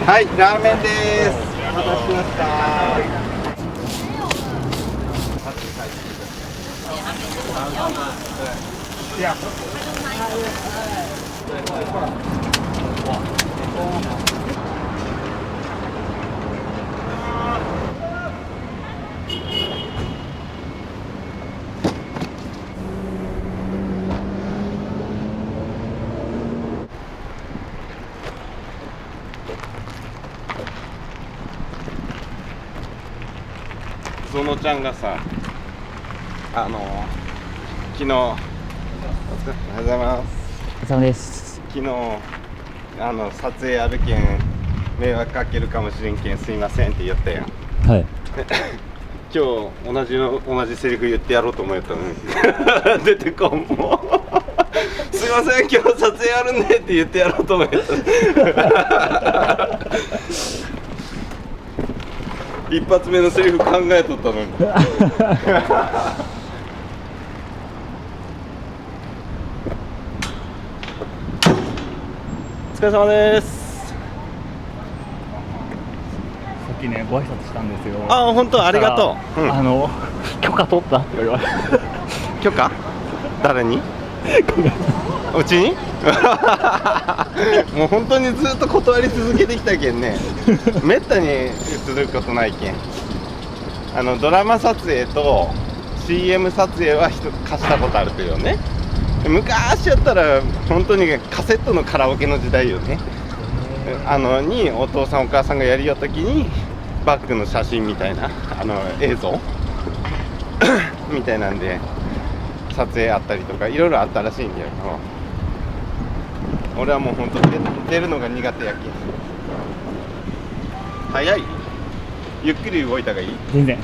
はい、ラーメンです。お待たせしました。ゾノちゃんがさ、昨日、おはようございます。お疲れ様です。昨日、撮影あるけん、迷惑かけるかもしれんけん、すいませんって言ったやん。はい。今日同じセリフ言ってやろうと思ったのに出てこんもうすいません今日撮影あるんでって言ってやろうと思った一発目のセリフ考えとったのにお疲れ様です。さっきね、ご挨拶したんですよ。あ、本当ありがとう、うん、許可取ったって言われました許可誰にうちにもう本当にずっと断り続けてきたけんねめったにすることないけんドラマ撮影と CM 撮影は貸したことあるけどね。昔やったら本当にカセットのカラオケの時代よね。にお父さんお母さんがやりよった時にバッグの写真みたいな映像みたいなんで撮影あったりとかいろいろあったらしいんだよ。俺はもう本当出るのが苦手やけん。早い？ゆっくり動いたがいい？全然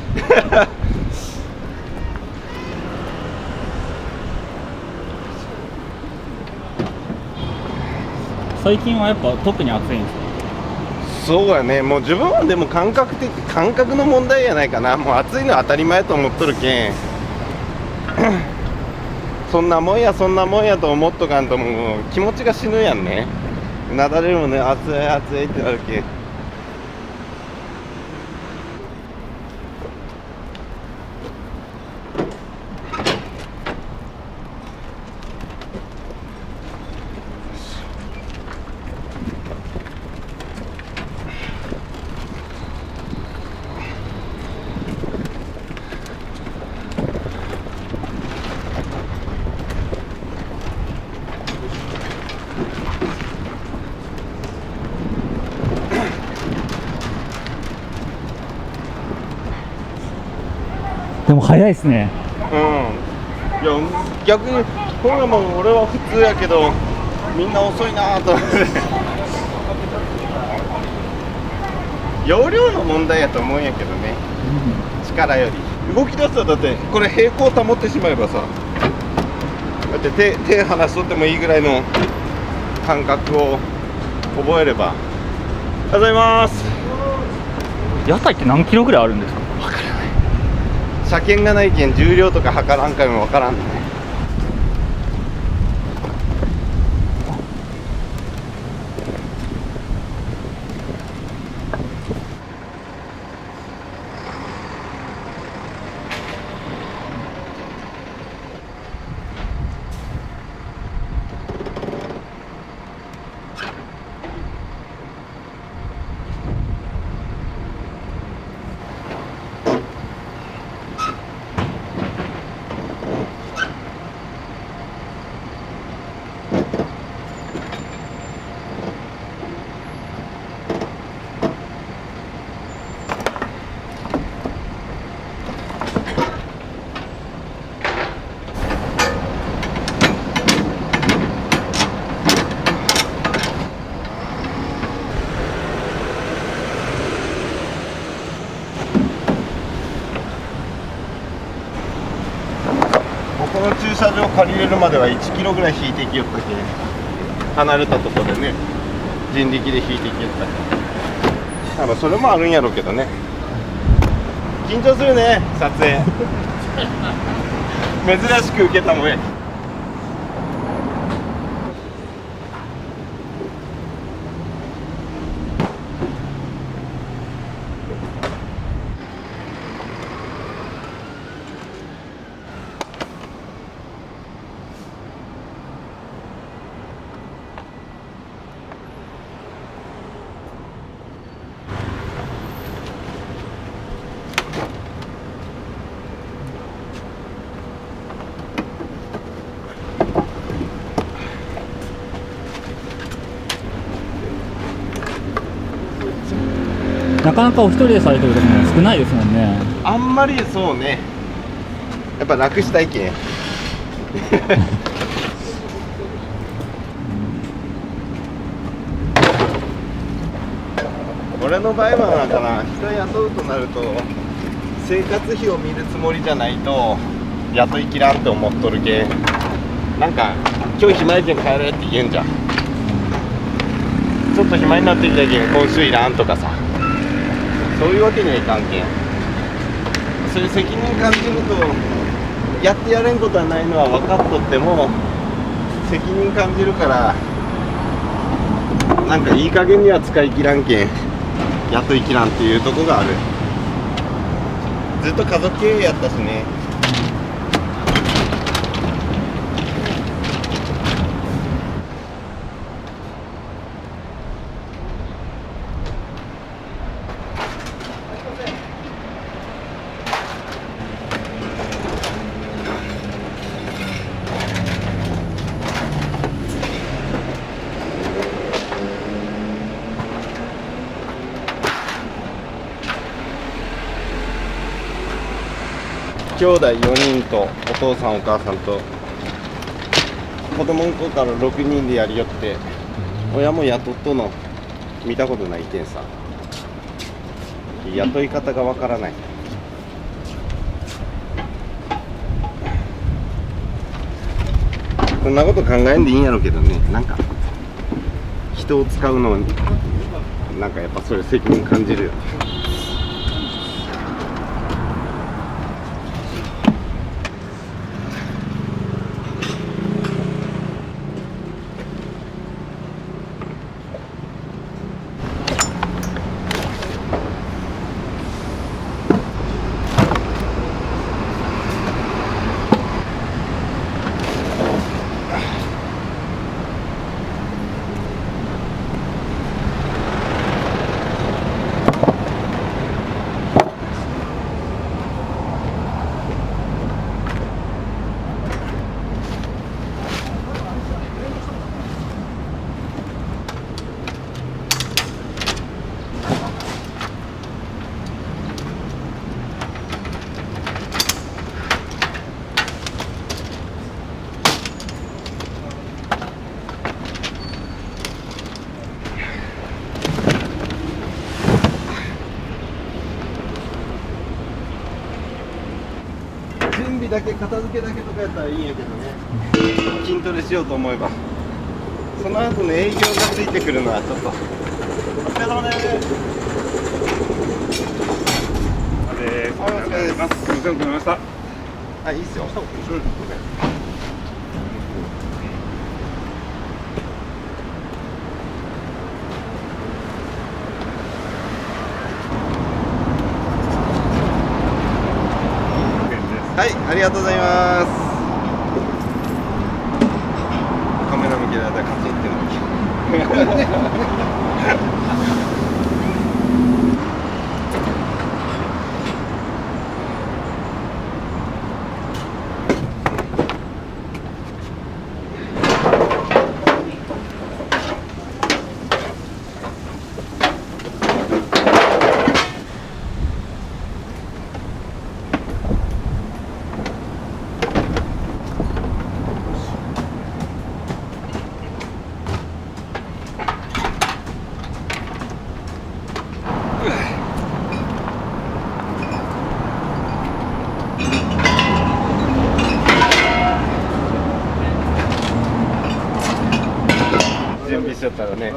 最近はやっぱ特に暑いんですか？そうやね、もう自分はでも感覚の問題やないかな。もう暑いのは当たり前と思っとるけんそんなもんやと思っとかんともう気持ちが死ぬやんね。なだれるもね、暑い暑いってなるけん。でも早いですね。うん。いや逆にこれも俺は普通やけどみんな遅いなと思って容量の問題やと思うんやけどね、力より動き出すとだってこれ平行保ってしまえばさだって手離しとってもいいぐらいの感覚を覚えれば。おはようございます。野菜って何キロぐらいあるんですか？分からない。車検がないけん重量とか測らんかいも分からんね。この駐車場借りれるまでは1キロぐらい引いてきよったけん、離れたところでね人力で引いてきよったけん、それもあるんやろうけどね。緊張するね撮影珍しく受けたもんや。なかなかお一人でされてる時も少ないですもんね。あんまりそうね、やっぱ楽したいけん俺の場合はなんかな、人雇うとなると生活費を見るつもりじゃないと雇いきらんって思っとるけん、なんか今日暇やけん帰れって言うんじゃん。ちょっと暇になってきたけん今週いらんとかさ、そういうわけにはいかんけん、そういう責任感じるとやってやれんことはないのは分かっとっても責任感じるから、なんかいい加減には使い切らんけん雇いきらんっていうとこがある。ずっと家族経営やったしね。兄弟4人とお父さんお母さんと子供の頃から6人でやりよって、親も雇っとの見たことないけんさ、雇い方がわからない。そんなこと考えんでいいんやろうけどね、なんか人を使うのなんかやっぱそれ責任感じるよ。準備だけ片付けだけとかやったらいいんやけどね、筋トレしようと思えばその後の営業がついてくるのはちょっと。お疲れ様です。お疲れ様です。すみません、遅れました。あ、いいっすよ。はい、ありがとうございます。カメラ向けられたらカチンってなる。準備しちゃったらね、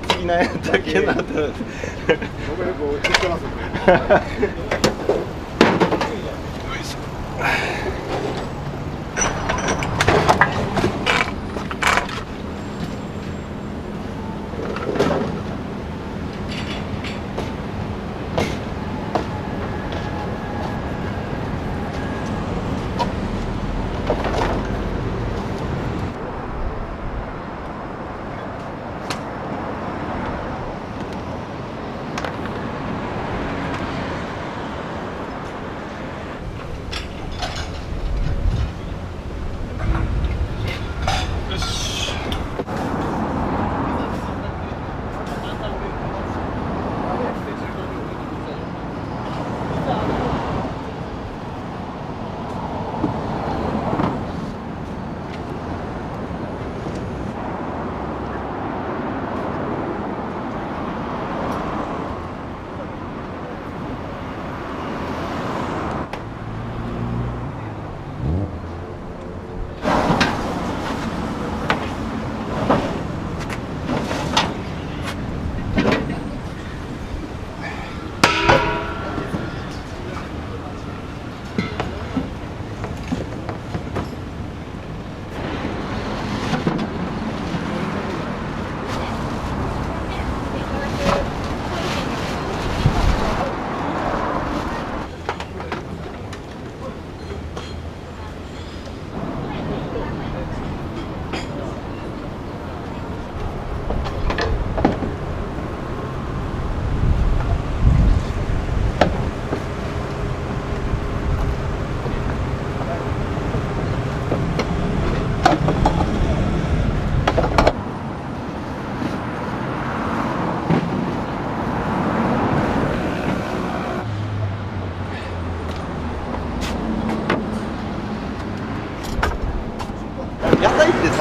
次何やったっけなって。僕よく知ってますんで。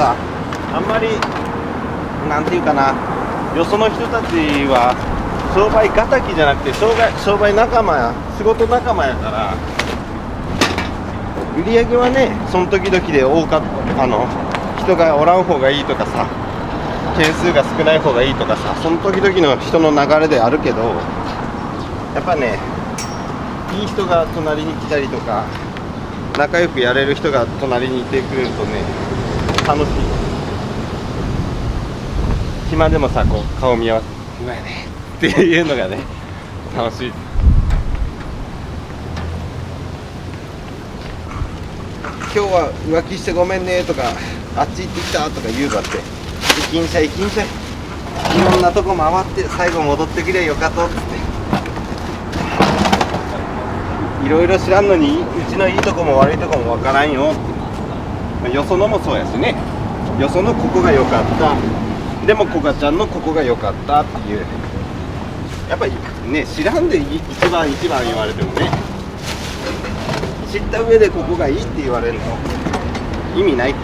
さ、あんまりなんていうかな、よその人たちは商売敵じゃなくて商売仲間や仕事仲間やから、売り上げはねその時々で多かった人がおらん方がいいとかさ、件数が少ない方がいいとかさ、その時々の人の流れであるけど、やっぱねいい人が隣に来たりとか仲良くやれる人が隣にいてくれるとね楽しい。暇でもさこう顔見合わせて「うまいね」っていうのがね楽しい。今日は浮気してごめんねとかあっち行ってきたとか言うばって、行きんしゃい行きんしゃい、いろんなとこ回って最後戻ってくりゃよかとっつって、いろいろ知らんのにうちのいいとこも悪いとこもわからんよって、よそのもそうやしね、よそのここが良かった、でもこがちゃんのここが良かったっていう、やっぱりね知らんで一番言われてもね、知った上でここがいいって言われるの意味ないって。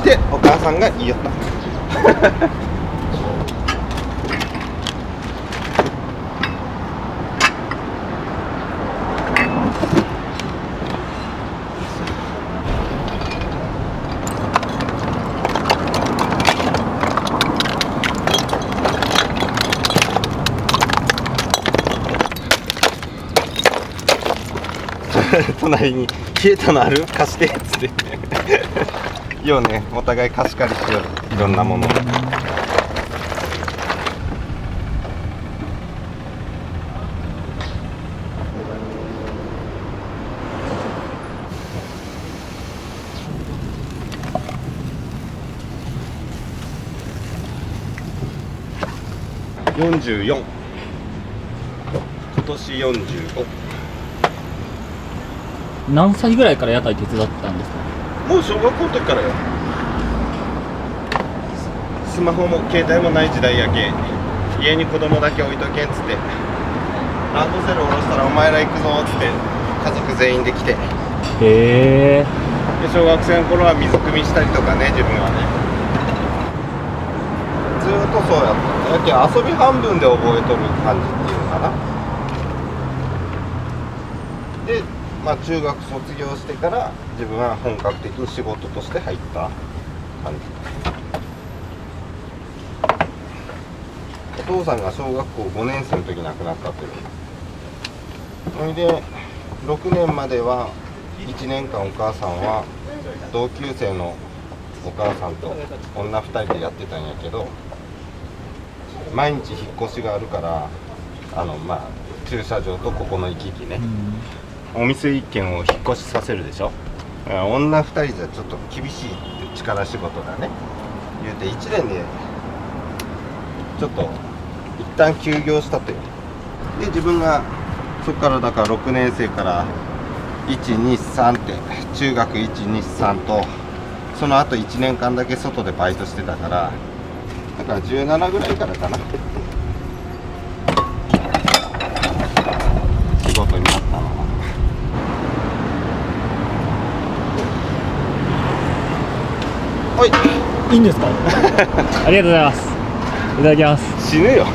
でお母さんが言いよった隣に消えたのある貸してっつってようね、お互い貸し借りしてよる、いろんなものを。44、今年45。何歳ぐらいから屋台手伝ったんですか？もう小学校の時からよ。スマホも携帯もない時代やけ、家に子供だけ置いとけんっつって、ランドセル下ろしたらお前ら行くぞっつって家族全員で来て、へえ。で小学生の頃は水汲みしたりとかね、自分はねずーっとそうやった。やけ遊び半分で覚えとる感じっていうのかな。でまあ中学卒業してから自分は本格的に仕事として入った感じ。お父さんが小学校5年生の時亡くなったっていう。それで6年までは1年間お母さんは同級生のお母さんと女2人でやってたんやけど、毎日引っ越しがあるからまあ駐車場とここの行き来ね、お店1軒を引っ越しさせるでしょ。女2人じゃちょっと厳しい力仕事だね言うて、1年でちょっと一旦休業したという。で自分がそこからだから6年生から123って中学123とその後1年間だけ外でバイトしてたから、だから17ぐらいからかな仕事になったのは。はい、いいんですか？ありがとうございます。いただきます。死ぬよ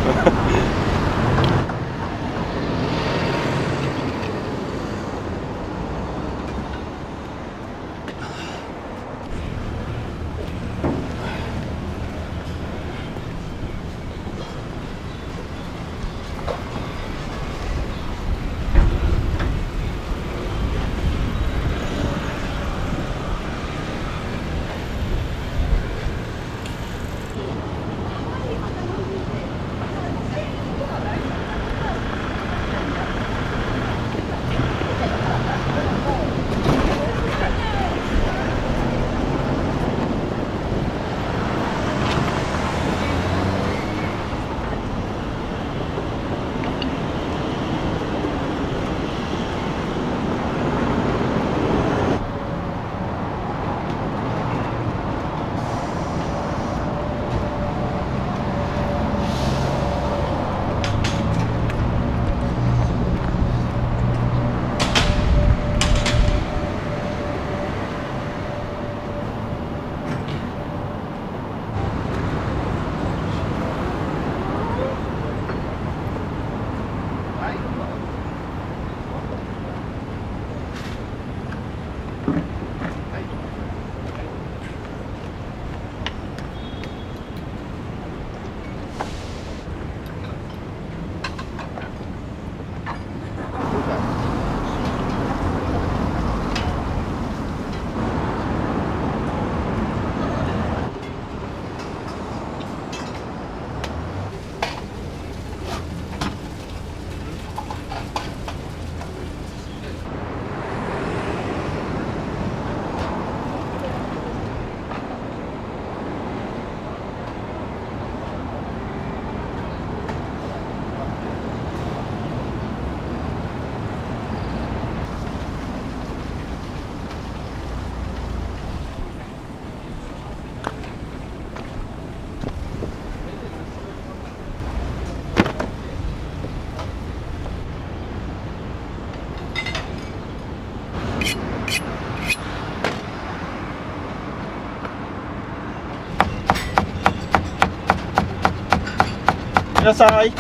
らっしゃい。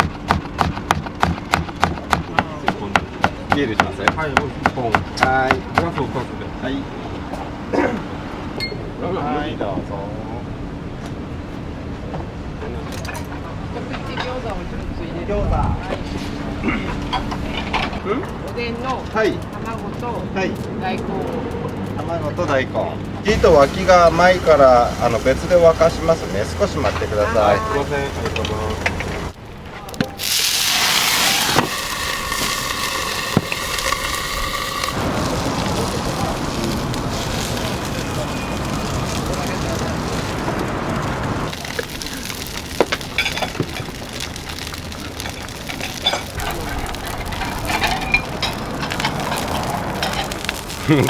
ビールします。はい、もう1本。はい。グラスを2つで。はい。はい、どうぞ。餃子。おでんのはい。卵とはい。大根。卵と大根。火と脇が前から別で沸かしますね。少し待ってください。すいません、ありがとうございます。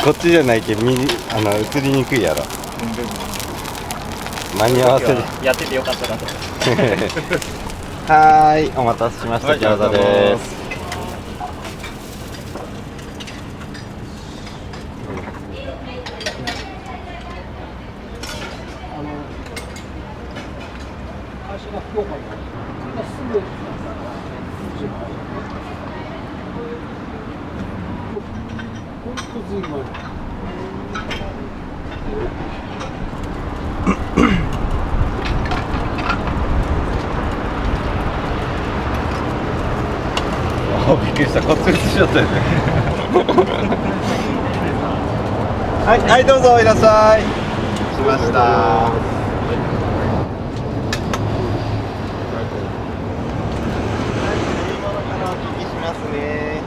こっちじゃないけど、映りにくいやろ。間に合わせる。やっててよかったなと。はーい、お待たせしました。はい餃子です。びっくりした、こっち映しちゃったよね。はい、はい、どうぞいらっしゃい。しました。お聞きしますね。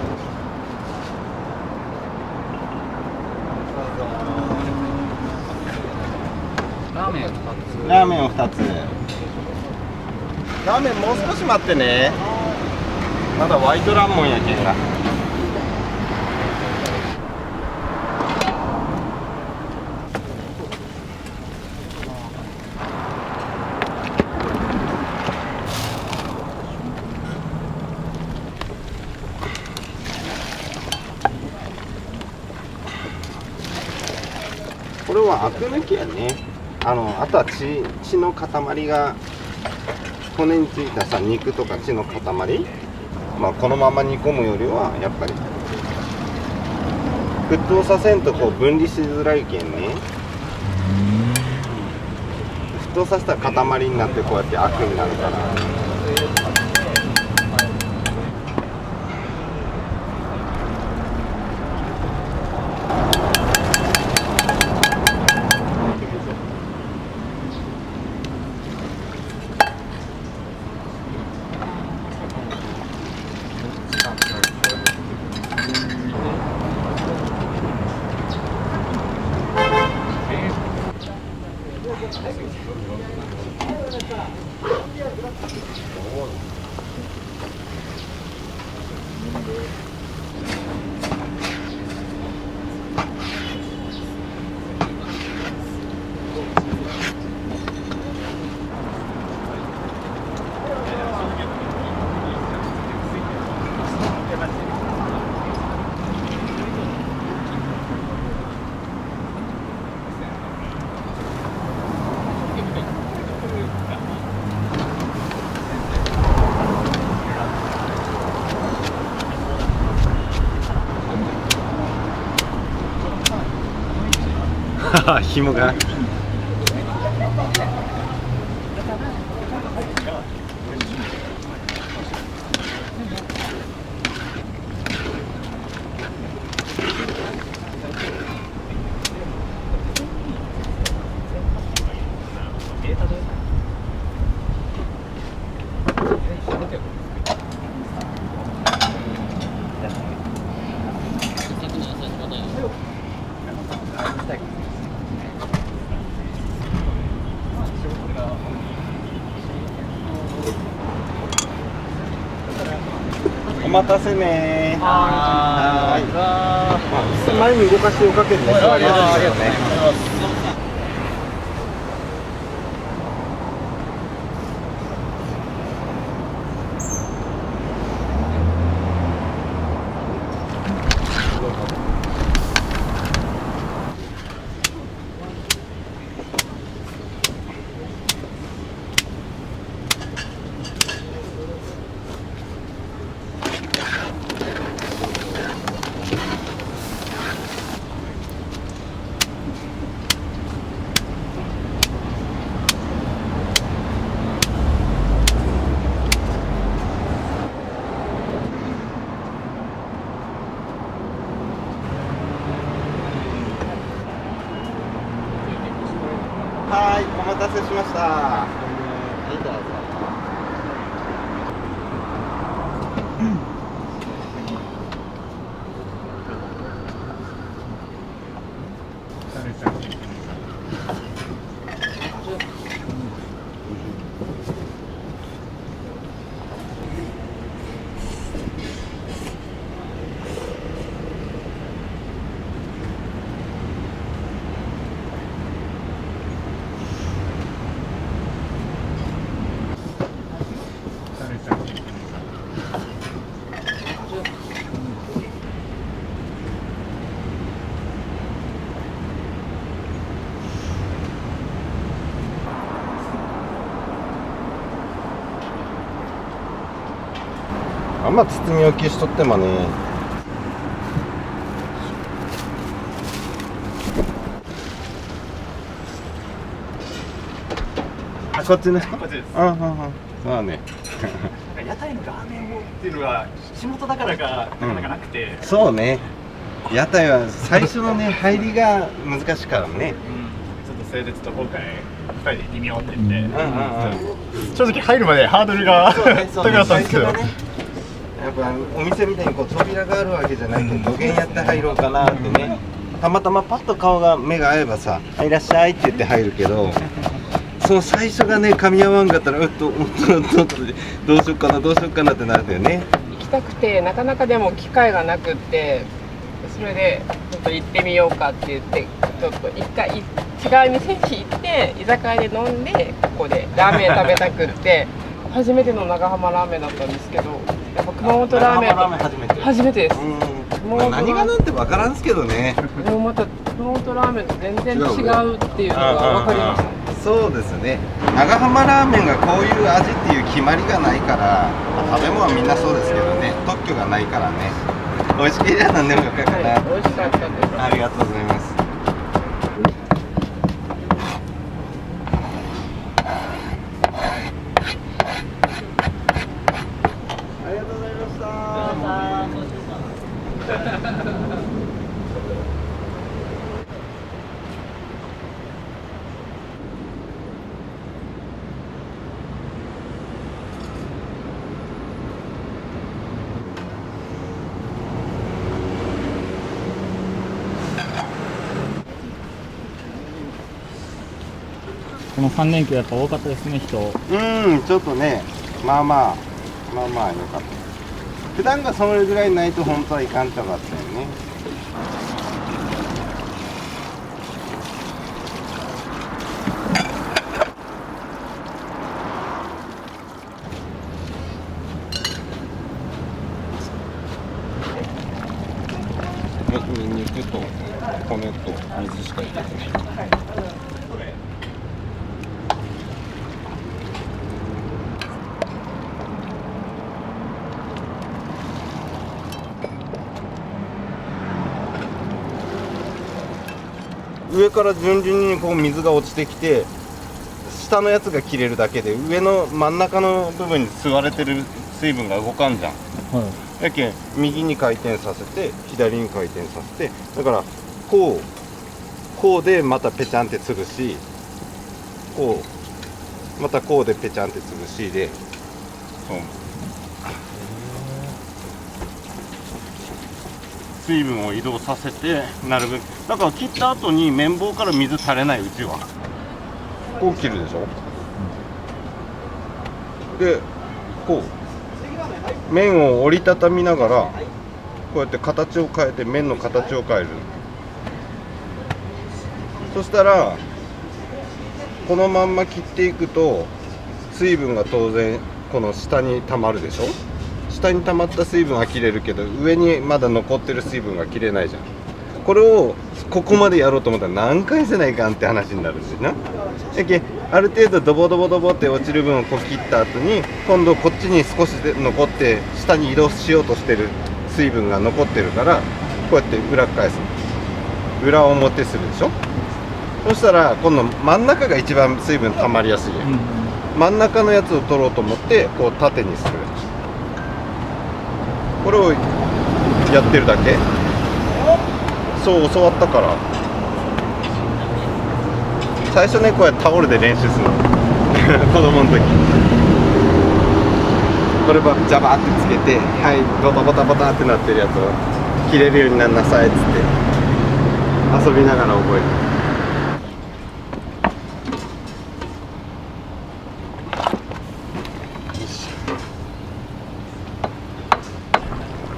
ラーメン2つ。ラーメンを2つ。ラーメンもう少し待ってね。まだワイトランモンやけんが。これはアク抜きやね。あとは血の塊が骨についたさ、肉とか血の塊、まあ、このまま煮込むよりはやっぱり沸騰させんとこう分離しづらいけんね。沸騰させたら塊になってこうやってアクになるから。紐がお待たせねー。はーい。前に動かしておかけるね。座りやすいよね。した。はいどうぞ。あんま包み置きしとってもね。あ、こっちね。こっちです。うんうんうん。そうだね。屋台のラーメンをっていうのが地元だからがなかなかなくて、そうね。屋台は最初のね入りが難しいからね。ちょっとそれでちょっと今回2人で微妙って言って、うんうんうん。正直入るまでハードルが高かったんですけど、やっぱお店みたいにこう扉があるわけじゃないけど、土下やって入ろうかなってね。たまたまパッと顔が目が合えばさ「いらっしゃい」って言って入るけど、その最初がね噛み合わんかったらどうしようかなどうしようかなってなるんだよね。行きたくてなかなかでも機会がなくって、それでちょっと行ってみようかって言ってちょっと一回違う店に行って居酒屋で飲んでここでラーメン食べたくって初めての長浜ラーメンだったんですけど、やっぱ熊本ラーメン長浜ラーメン初めて。初めてです。まあ何がなんてわからんすけどね。でもまた熊本ラーメンと全然違うっていうのが分かりました。そうですね。長浜ラーメンがこういう味っていう決まりがないから、まあ食べ物はみんなそうですけどね、特許がないからね。美味しければ何でもよかったな。はい、美味しかったです。ありがとうございます。ありがとうございました。この3連休やっぱ多かったですね、人。ちょっとね、まあまあ良かった。普段がそれぐらいないと本当はいかんとかったよね。ニンニクと米と水しか入れてない。上から順々にこう水が落ちてきて、下のやつが切れるだけで上の真ん中の部分に吸われてる水分が動かんじゃん。はい。やけん右に回転させて左に回転させて、だからこうでまたペチャンってつぐし、こうまたこうでペチャンってつぐしで、そう水分を移動させて、なるべくだから切った後に麺棒から水垂れないうちはこう切るでしょ。でこう麺を折りたたみながらこうやって形を変えて麺の形を変える。そしたらこのまんま切っていくと水分が当然この下に溜まるでしょ。下に溜まった水分は切れるけど上にまだ残ってる水分が切れないじゃん。これをここまでやろうと思ったら何回せないかんって話になるんですな。やけある程度ドボドボドボって落ちる分をこう切った後に今度こっちに少しで残って下に移動しようとしてる水分が残ってるからこうやって裏返すの。裏表するでしょ。そしたら今度真ん中が一番水分溜まりやすいやん。真ん中のやつを取ろうと思ってこう縦にする。これをやってるだけ。そう教わったから最初ねこうやってタオルで練習するの。子供の時こればジャバーってつけて、はいボタボタボタってなってるやつを切れるようになんなさいっつって遊びながら覚える。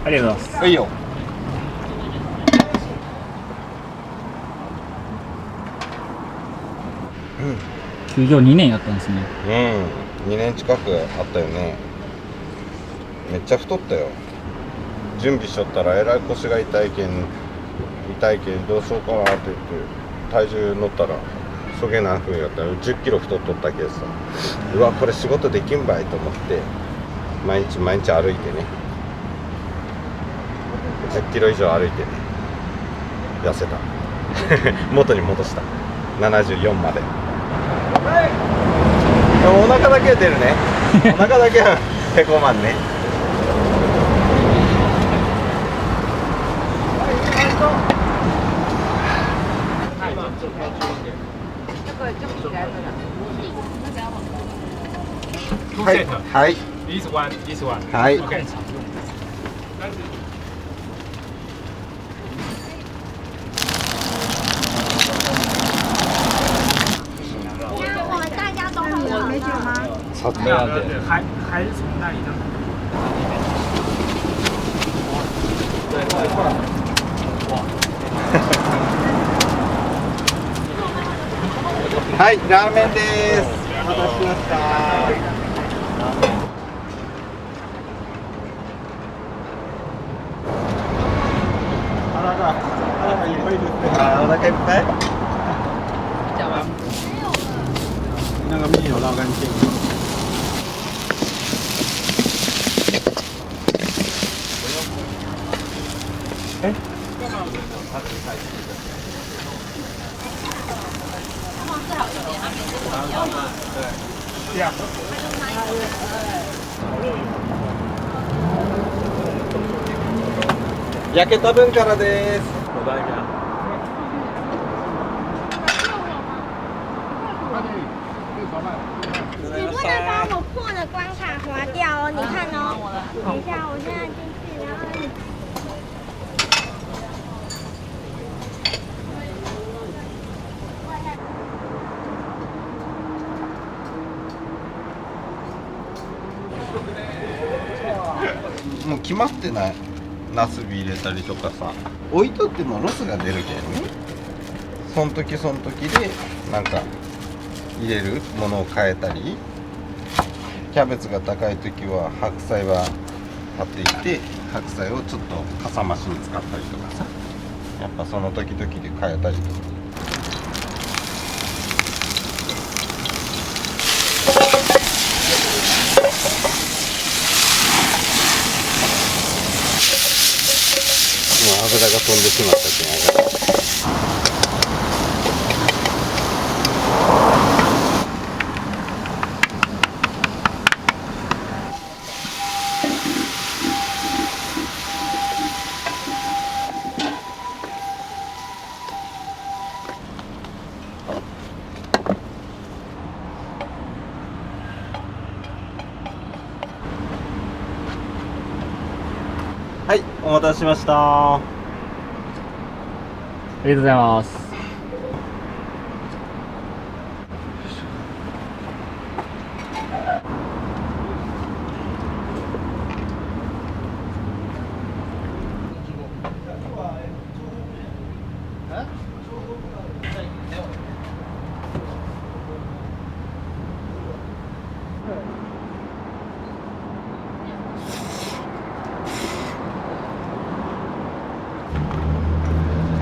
ありがとうございます。いいよ。休業2年やったんですね。うん、2年近くあったよね。めっちゃ太ったよ。準備しとったらえらい腰が痛いけんどうしようかなって言って体重乗ったらそげな風やったら10キロ太っとったけどさ、うわこれ仕事できんばいと思って毎日歩いてね、10キロ以上歩いてね痩せた元に戻した74まで。お腹だけ出るねお腹だけはへこまんね。はいはい This one, this one. はい。 Okay. 我们大家都很好。没酒吗？さて还是从那里的。はいラーメンです。お待たせしました。いっぱいですね。お腹いっぱい。那个面有捞干净。焼けた分からです。你不能把我破的关卡划掉哦！你看哦，等一下，我现在进去，然后你。もう決まってない。ナスビ入れたりとかさ、置いとってもロスが出るけんね。その時その時でなんか入れるものを変えたり、キャベツが高い時は白菜は買っていって白菜をちょっとかさ増しに使ったりとかさ、やっぱその時々で変えたりとか。油が飛んでしまったけん。はい、お待たせしました。ありがとうございます。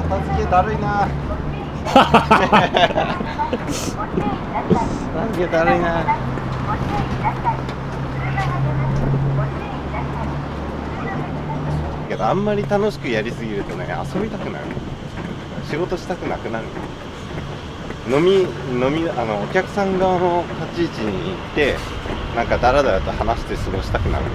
片付けだるいな。片付けだるいな。けどあんまり楽しくやりすぎるとね、遊びたくなる。仕事したくなくなる。お客さん側の立ち位置に行ってなんかダラダラと話して過ごしたくなる。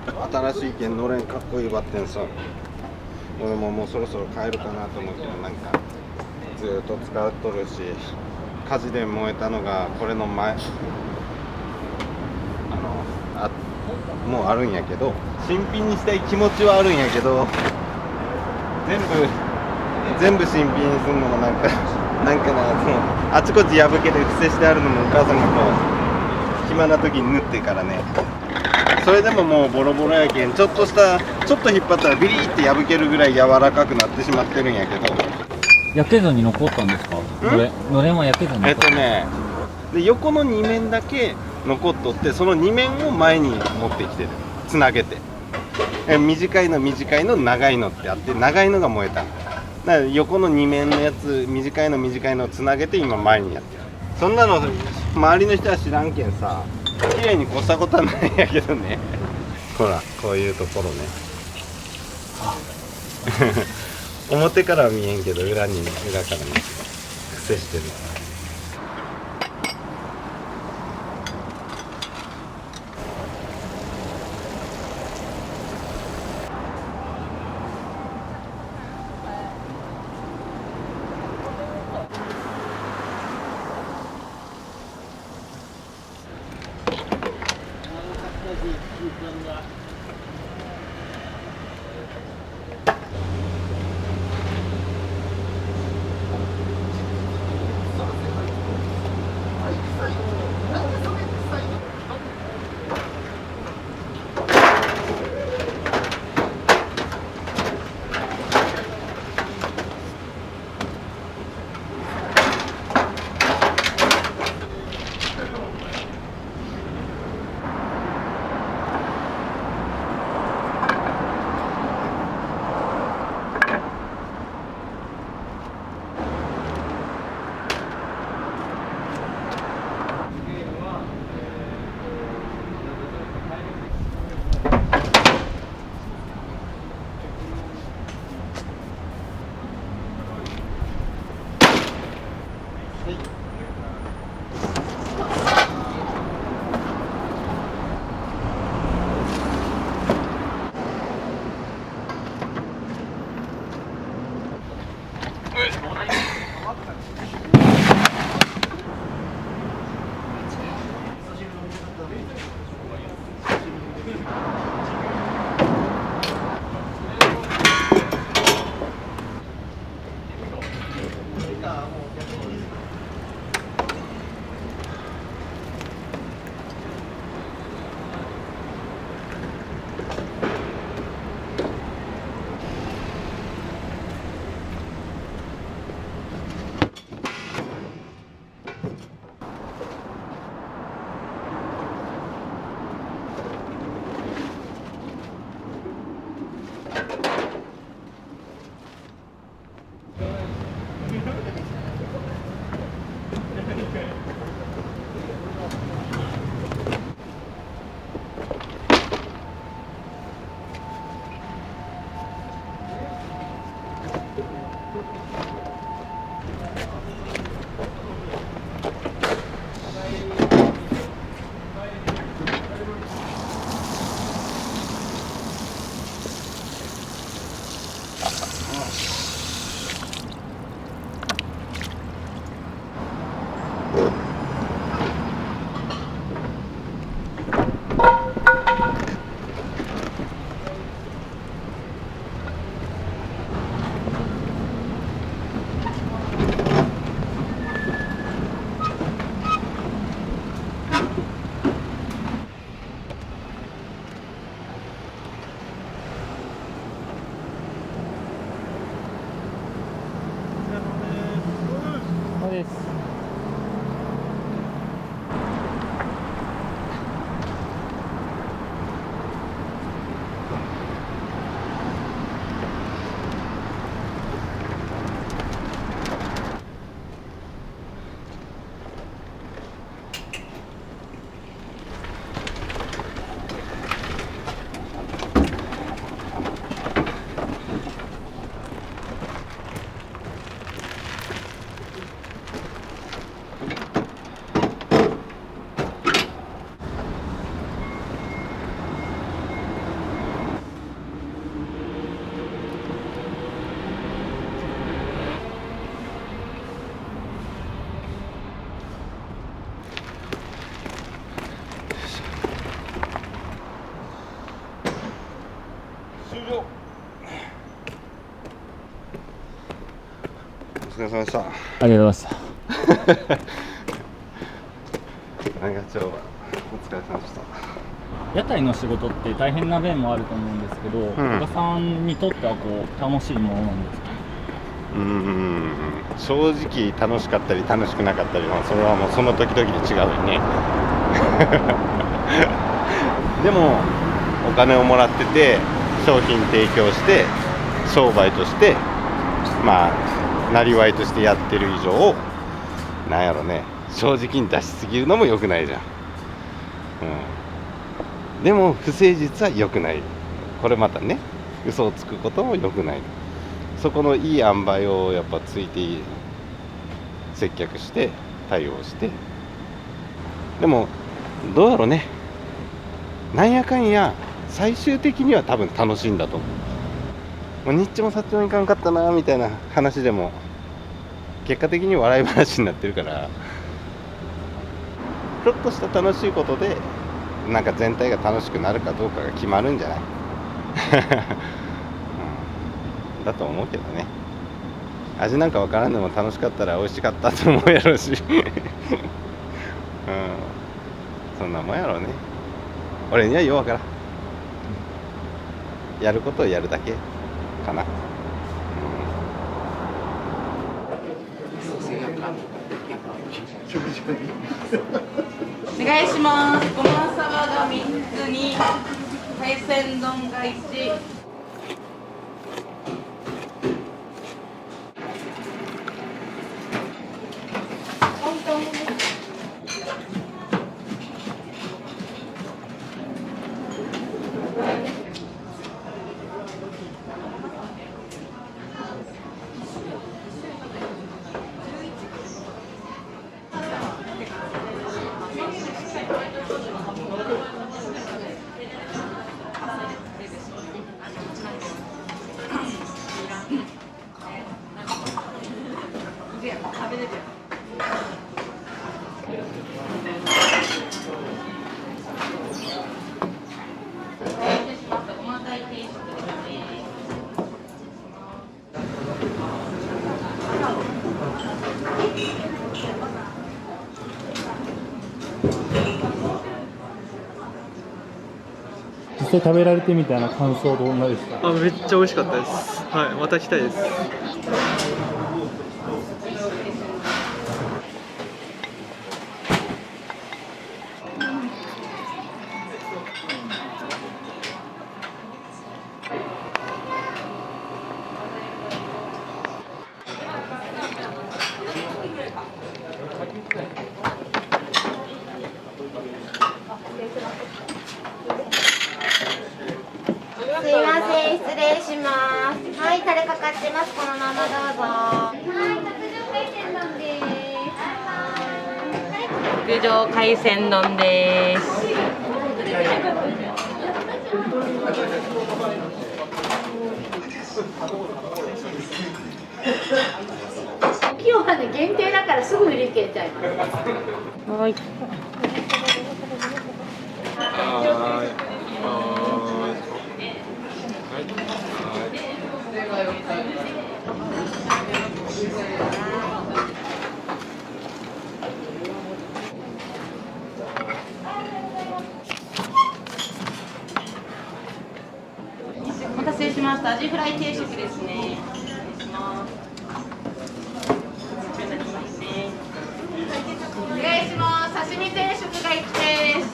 新しいけんのれんかっこいいばってんさ。俺ももうそろそろ帰るかなと思うけど、なんかずーっと使っとるし、火事で燃えたのがこれの前もうあるんやけど、新品にしたい気持ちはあるんやけど、全部新品にするのもなんかな、そのあちこち破けて伏せしてあるのもお母さんがこう暇な時に縫ってからね。それでももうボロボロやけん、ちょっと引っ張ったらビリーって破けるぐらい柔らかくなってしまってるんやけど、焼けずに残ったんですか？のれんは焼けずに残った。で横の2面だけ残っとって、その2面を前に持ってきてる、つなげて。短いの長いのってあって、長いのが燃えた。だから横の2面のやつ、短いのをつなげて今前にやってる。そんなの周りの人は知らんけんさ、綺麗に越したことはないんやけどね。ほらこういうところね。表からは見えんけど裏からね癖してる。お疲れ様でした。ありがとうございました。何が今日はお疲れ様でした。屋台の仕事って大変な面もあると思うんですけど、岡田さんにとってはこう楽しいものなんですか？正直楽しかったり楽しくなかったりはそれはもうその時々で違うよね。でもお金をもらってて商品提供して商売としてまあなりわいとしてやってる以上なんやろね、正直に出しすぎるのも良くないじゃん。でも不誠実は良くない。これまたね、嘘をつくことも良くない。そこのいい塩梅をやっぱついて接客して対応して、でもどうやろうね、なんやかんや最終的には多分楽しいんだと思う。ニッチもサッチもいかんかったなみたいな話でも結果的に笑い話になってるから、ちょっとした楽しいことでなんか全体が楽しくなるかどうかが決まるんじゃない、だと思うけどね。味なんかわからんでも楽しかったら美味しかったと思うやろうし、そんなもんやろうね。俺にはようわからん。やることをやるだけかな。お願いします。ごまさばが3つに海鮮丼が1。実際食べられてみたいな感想どんなですか？めっちゃ美味しかったです。はい、また来たいです。すいません、失礼します。はい、タレかかってます。このままどうぞ。はい、特上海鮮丼です。特上海鮮丼です。今日はね、限定だからすぐ売り切れちゃいます。はい。お待たせしました。アジフライ定食ですね。お願いします。お願いします。刺身定食が1です。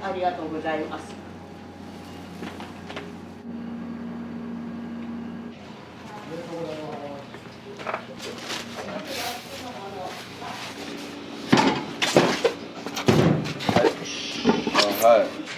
ありがとうございます。はい。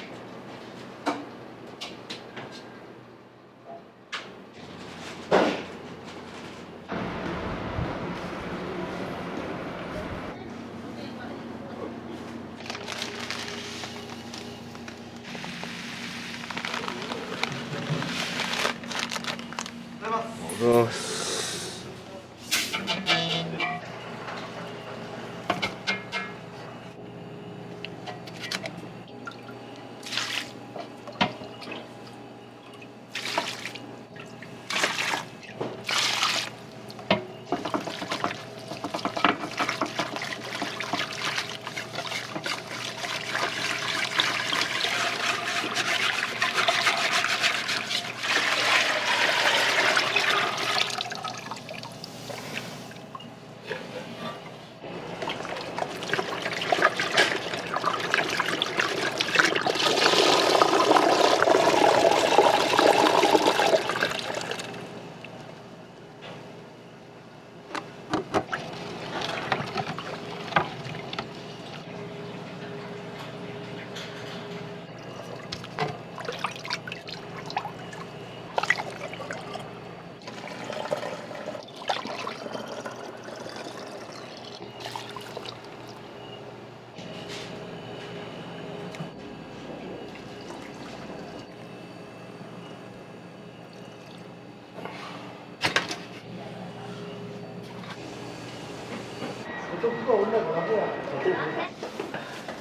おはようございます。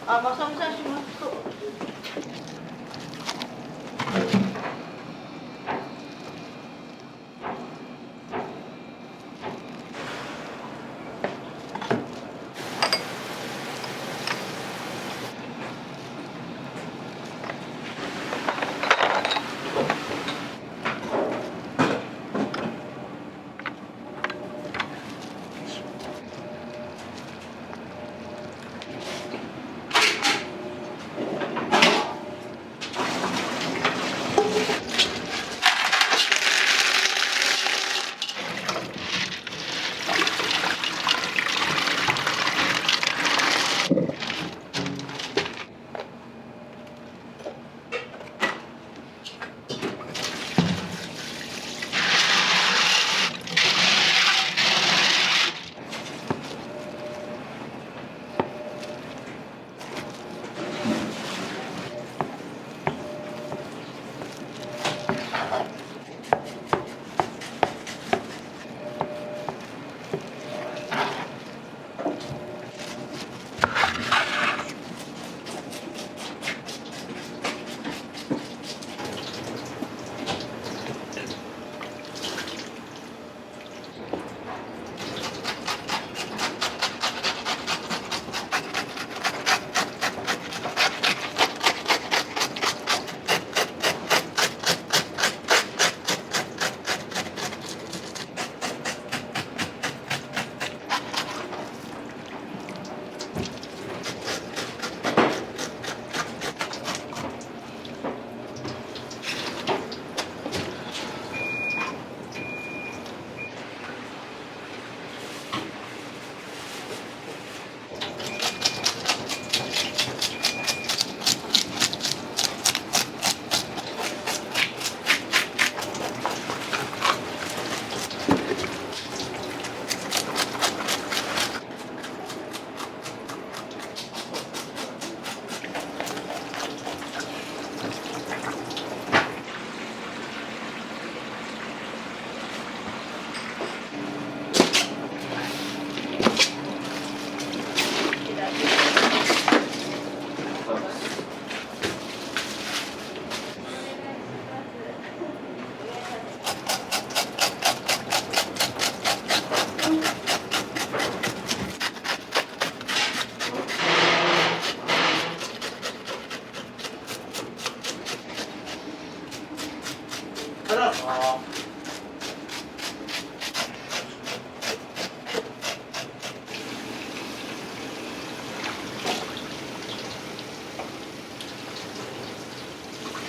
あ、まさみさんします。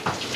う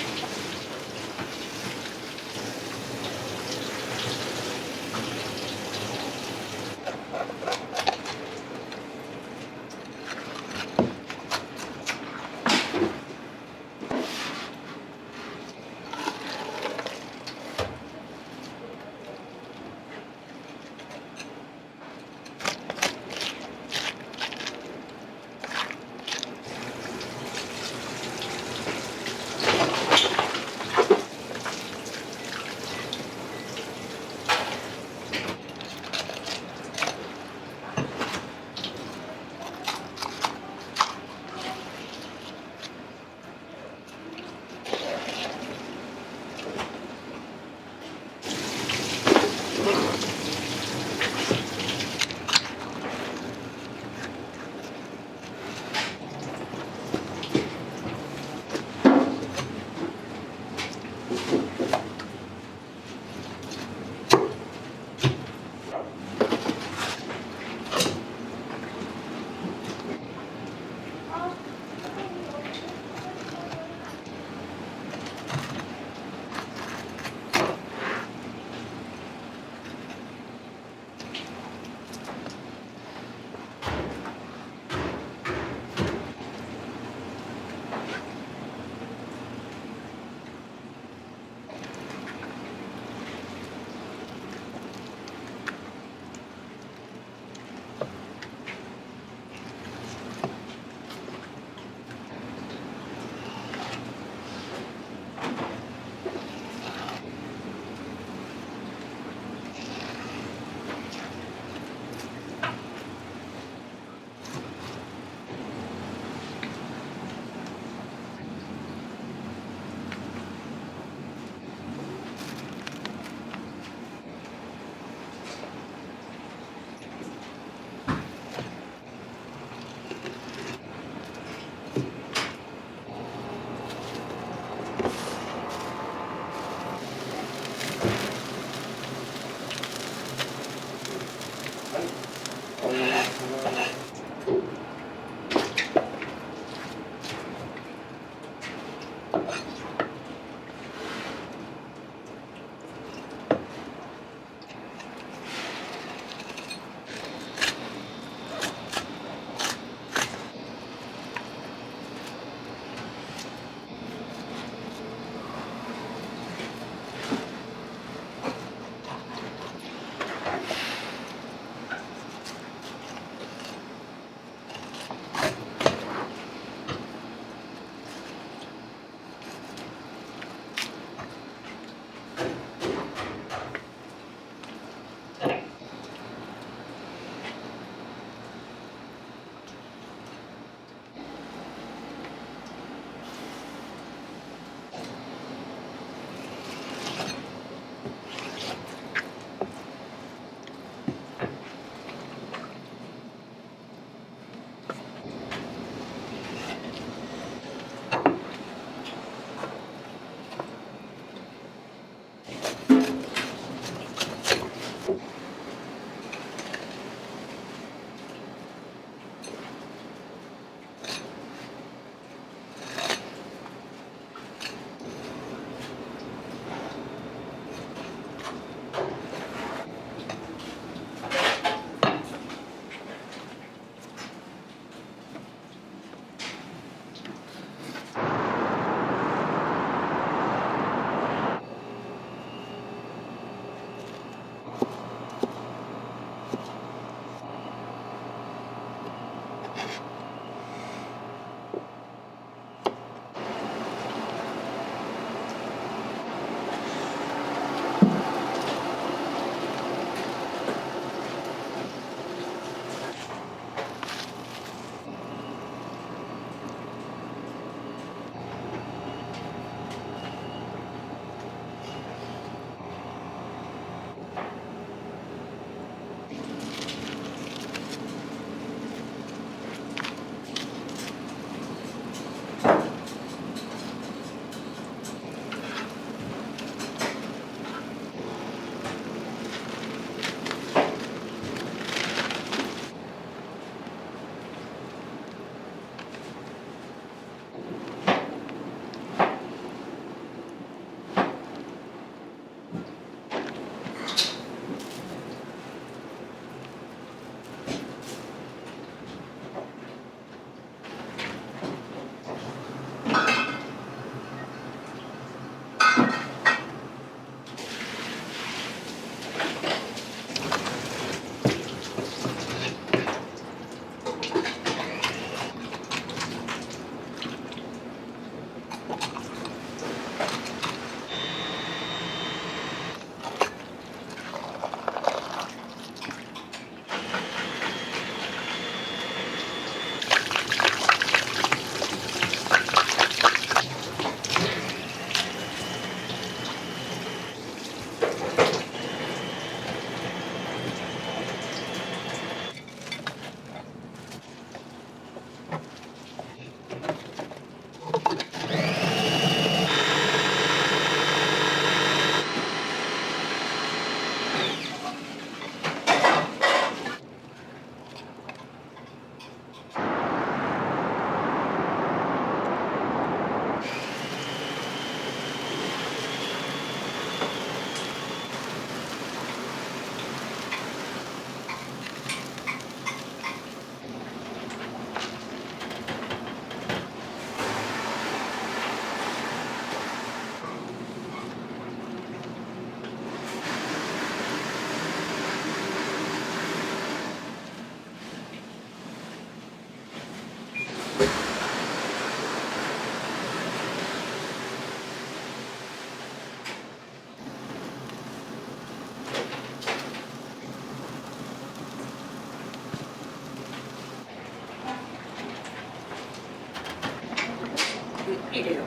入れよう。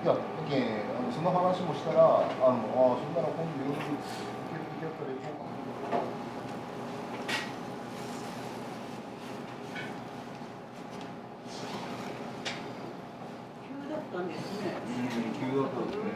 いや、その話もしたら、そんなの今度夜行けったら行こうかな。急だったんですね。急だったんですね。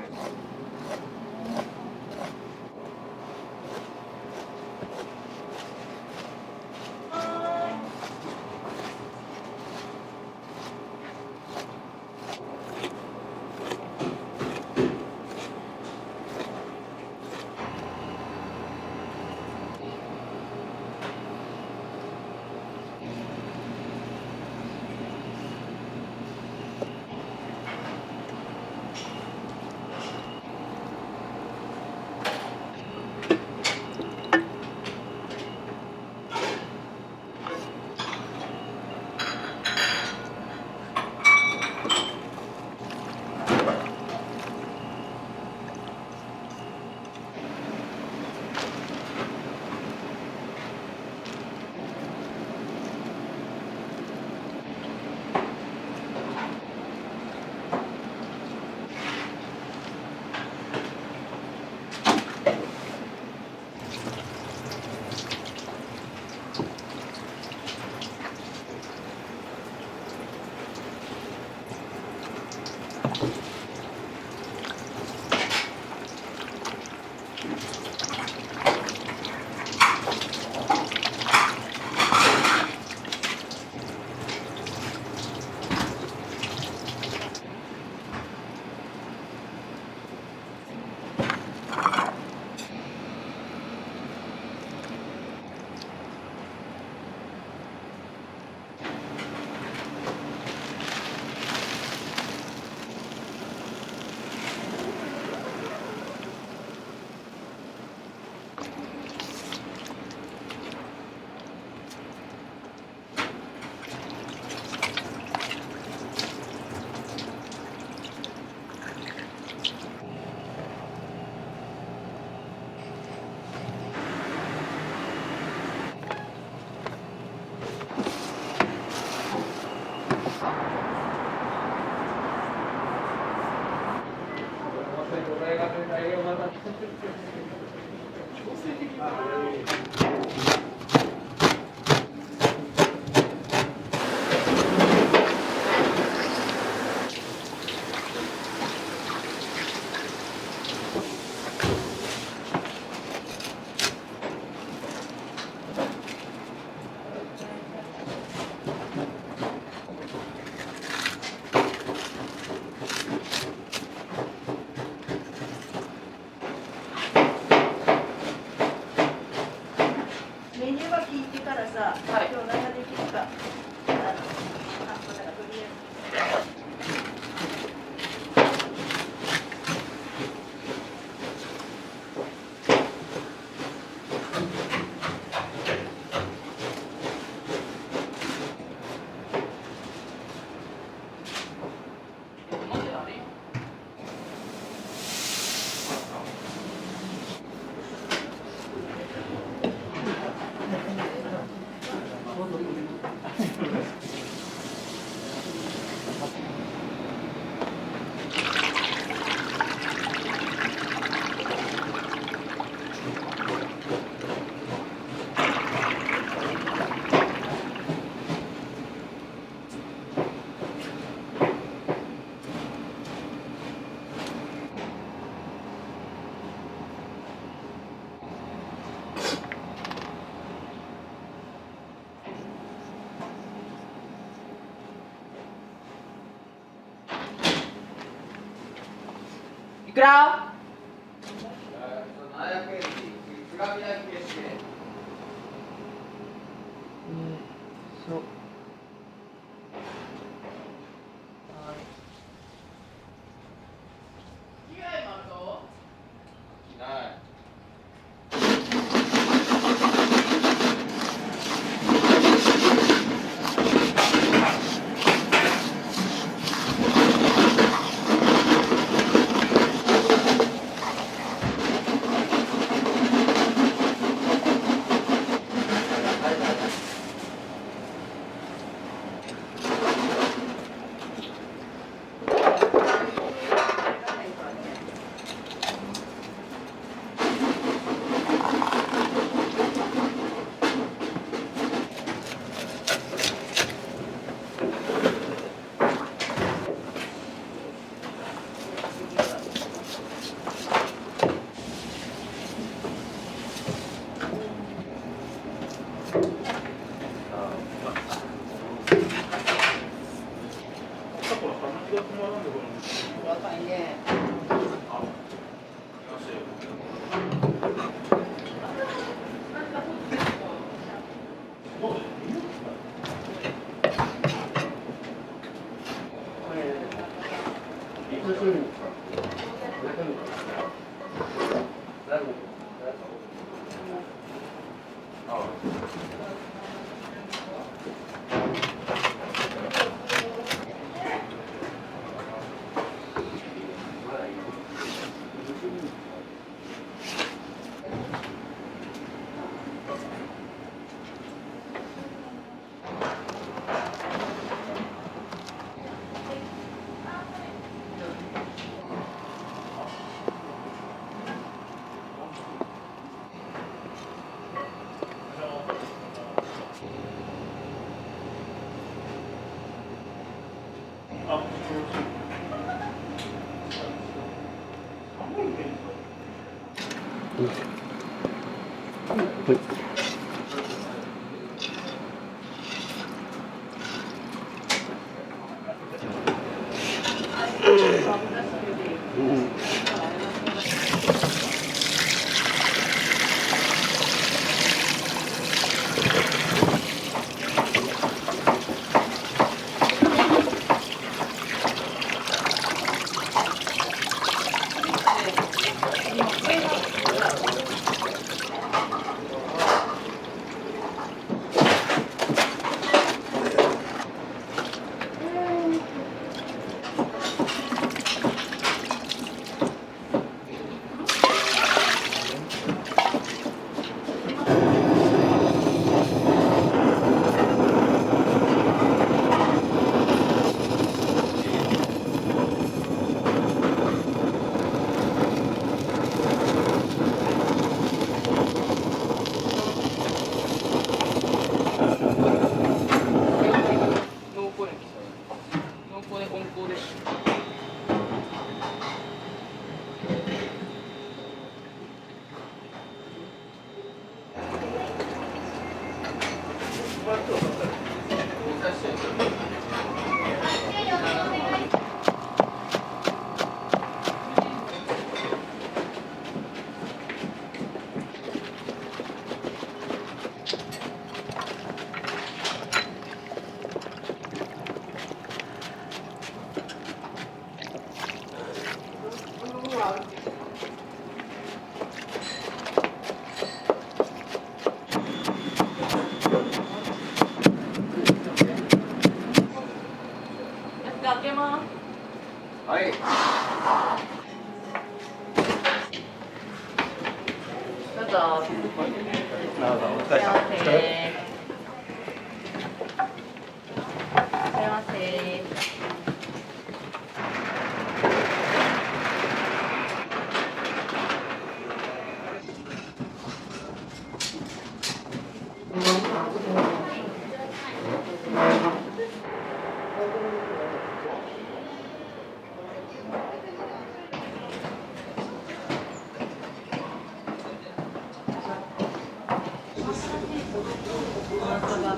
聞いてからさ、今日何ができるか、なんかとりあえず。いくら？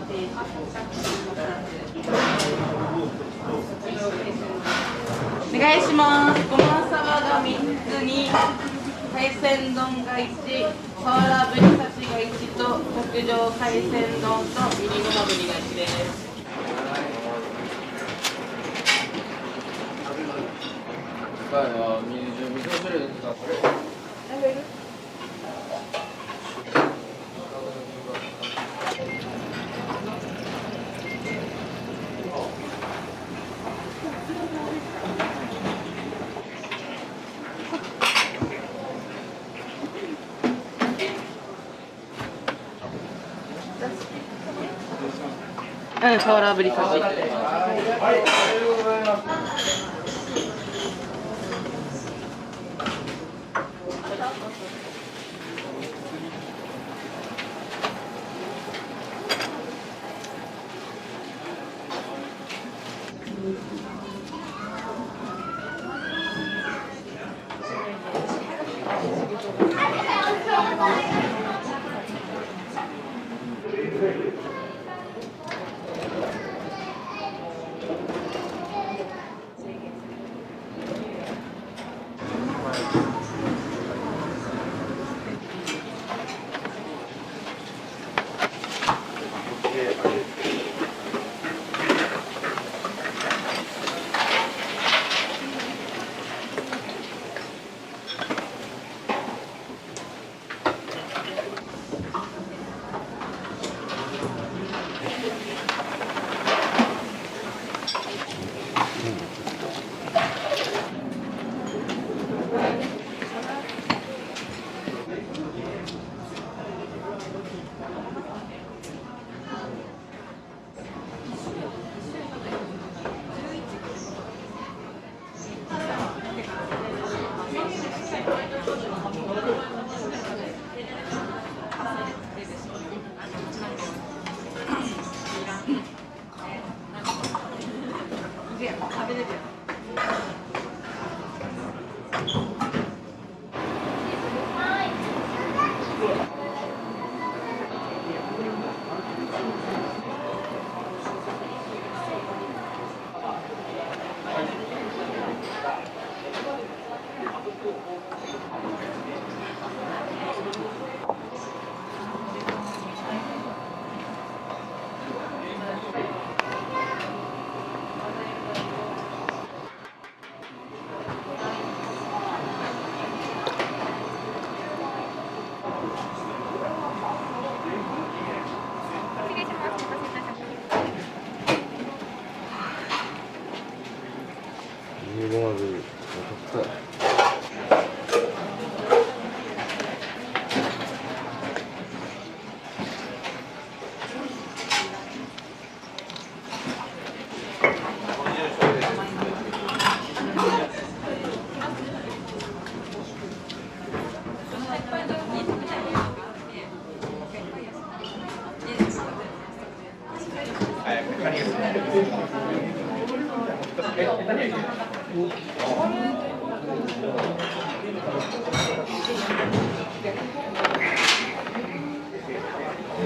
お願いします。ごまさばが3つに、海鮮丼が1、サワラぶり刺しが1と、特上海鮮丼とミニごまぶりが1です。サワラぶり刺し。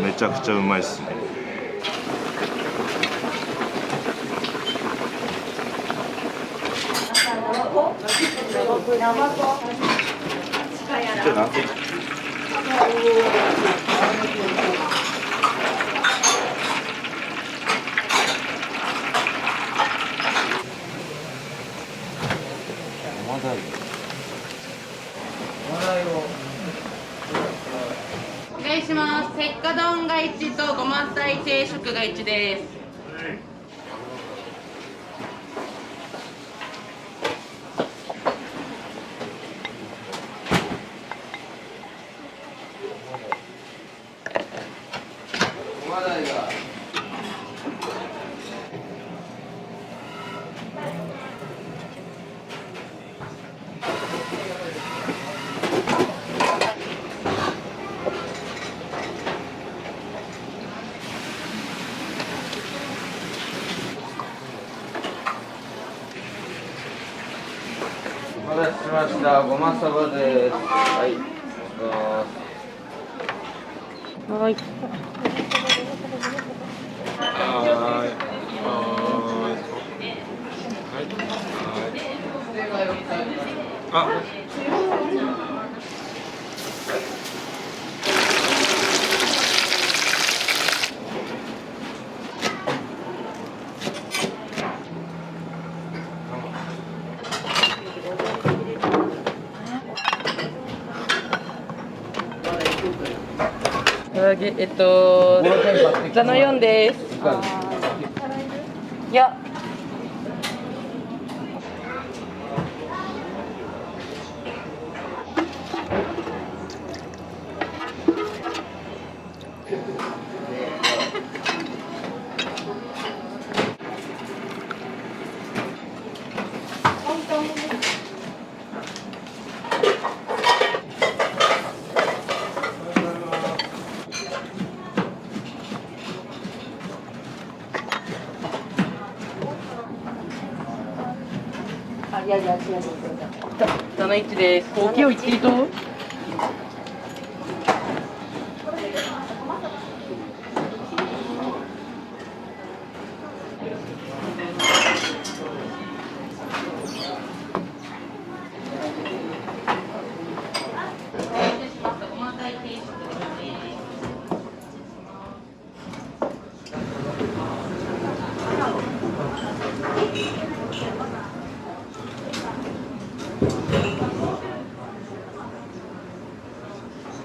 めちゃくちゃうまいっすね。お願いします。鉄火丼が1とごま鯛定食が1です。お待たせしました。ごまさばです。はい。はい。座の4です。いや。座の1です。大きいを1と。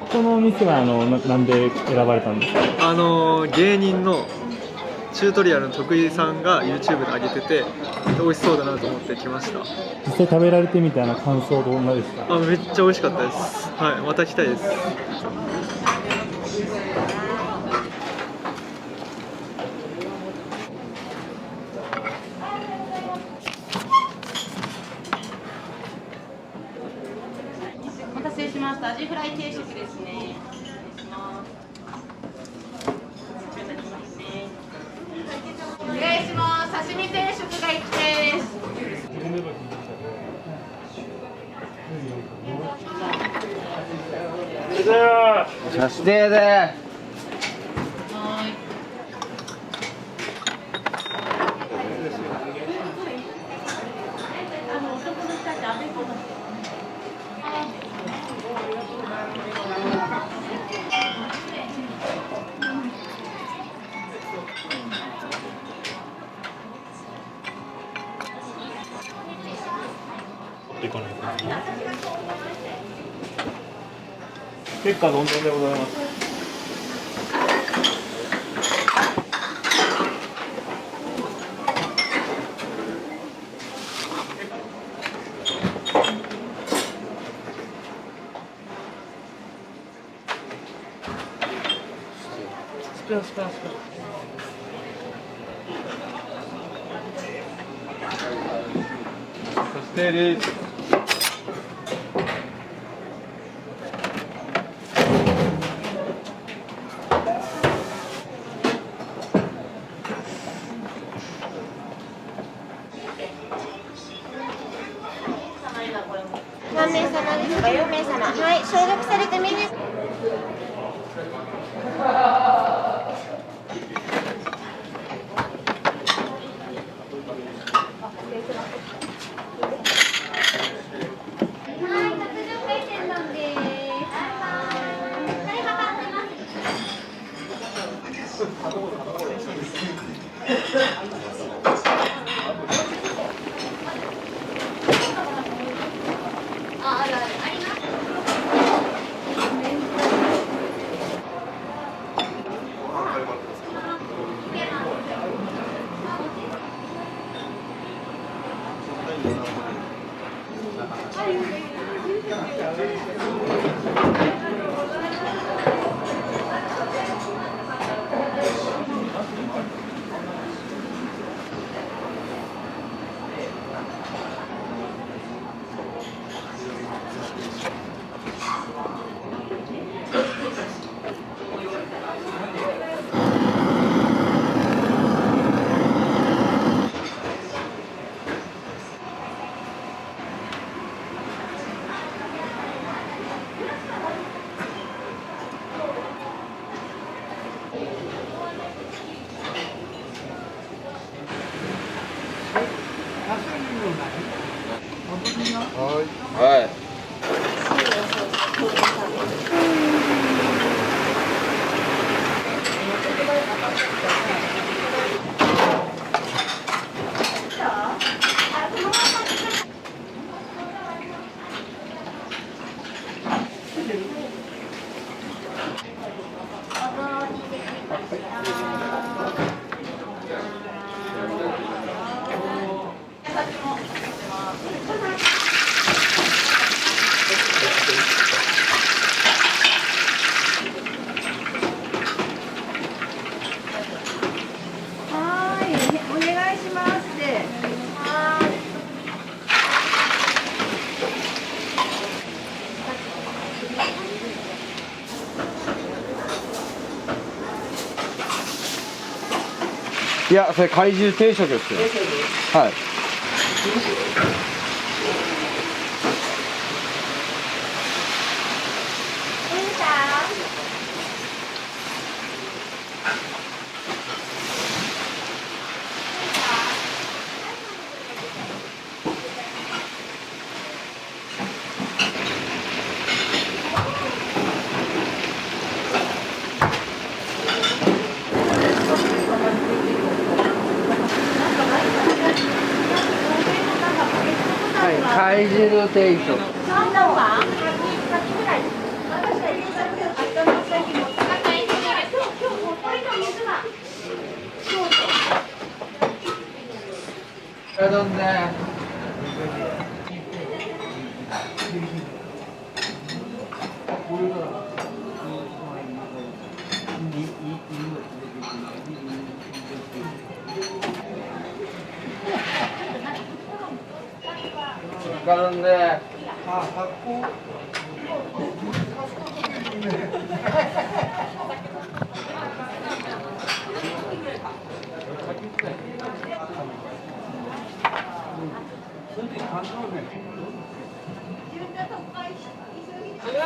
このお店はなんで選ばれたんですか？芸人のチュートリアルの徳井さんが YouTube で上げてて美味しそうだなと思って来ました。実際食べられてみたいな感想どんなですか？めっちゃ美味しかったです。はい、また来たいです。お待たせしました。アジフライ定食ですね。お願いします。刺身定食が1です。さしてーで結果どんどんでございます。スプーンスプーンスプーン。そしてです。何名様ですか？4名様。はい、消毒されてメニュー。はい。あしまして。いや、それ怪獣定食ですよ。はい。怪獣定食。どんで。頼んで。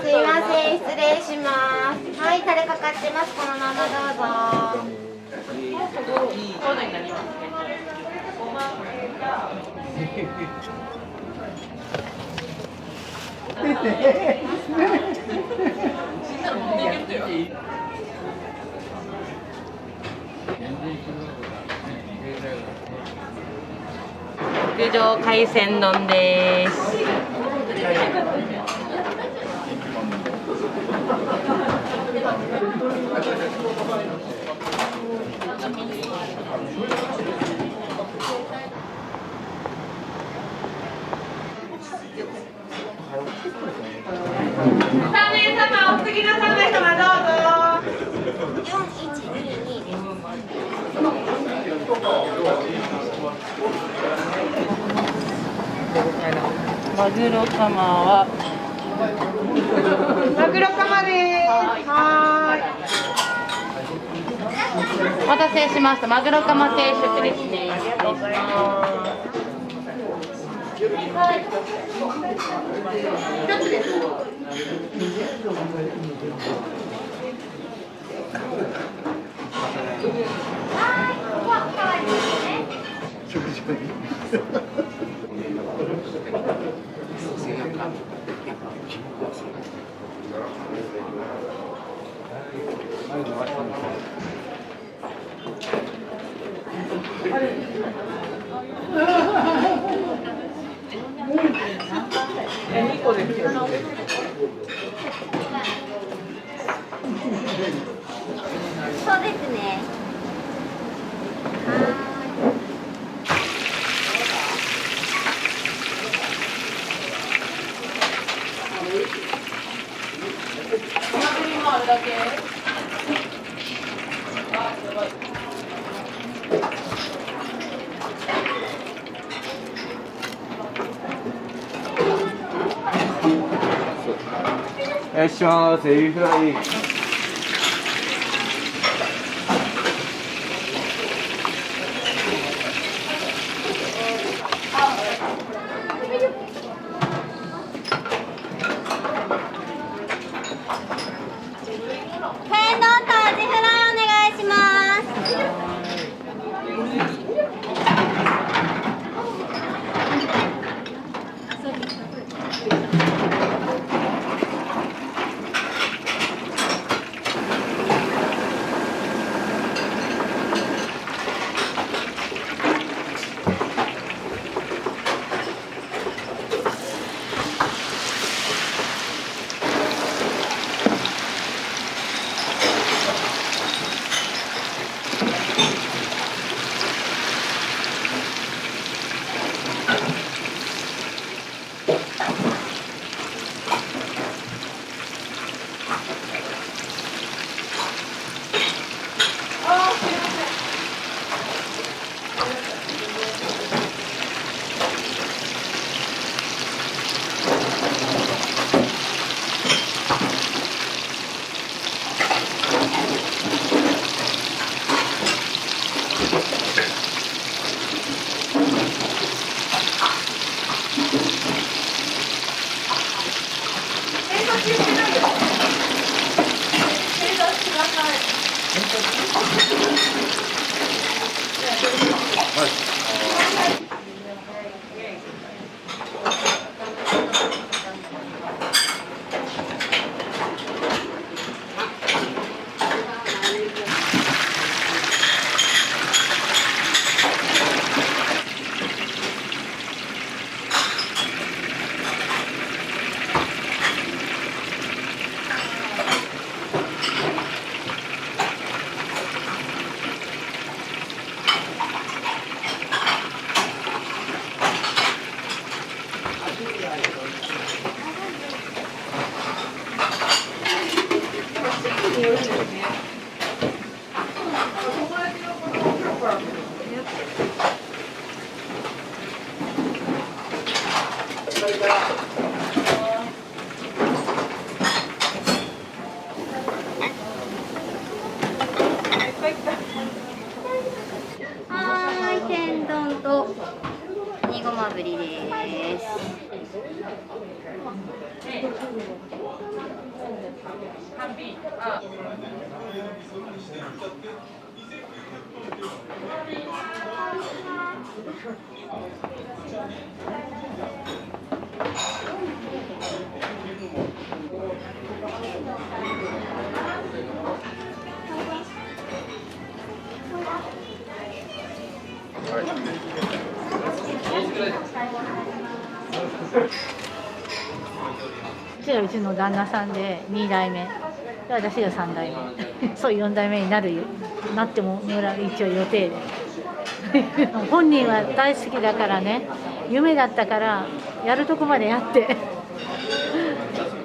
すいません、失礼します。はい、タレかかってます。このままどうぞ。コードになりますね。極上海鮮丼です。3名様、お次の3名様どうぞ。4122です。マグロカマはマグロカマです。はい。お待たせしました。マグロカマ定食ですね。失礼します。一つです。食事会議。2個ですよ。そうですね。いらっしゃいませ、エビフライ。天丼とアジフライお願いします。はーい、天丼と煮ごまぶりです。うちらうちの旦那さんで2代目で私が3代目そう4代目になっても一応予定で本人は大好きだからね、夢だったからやるとこまでやって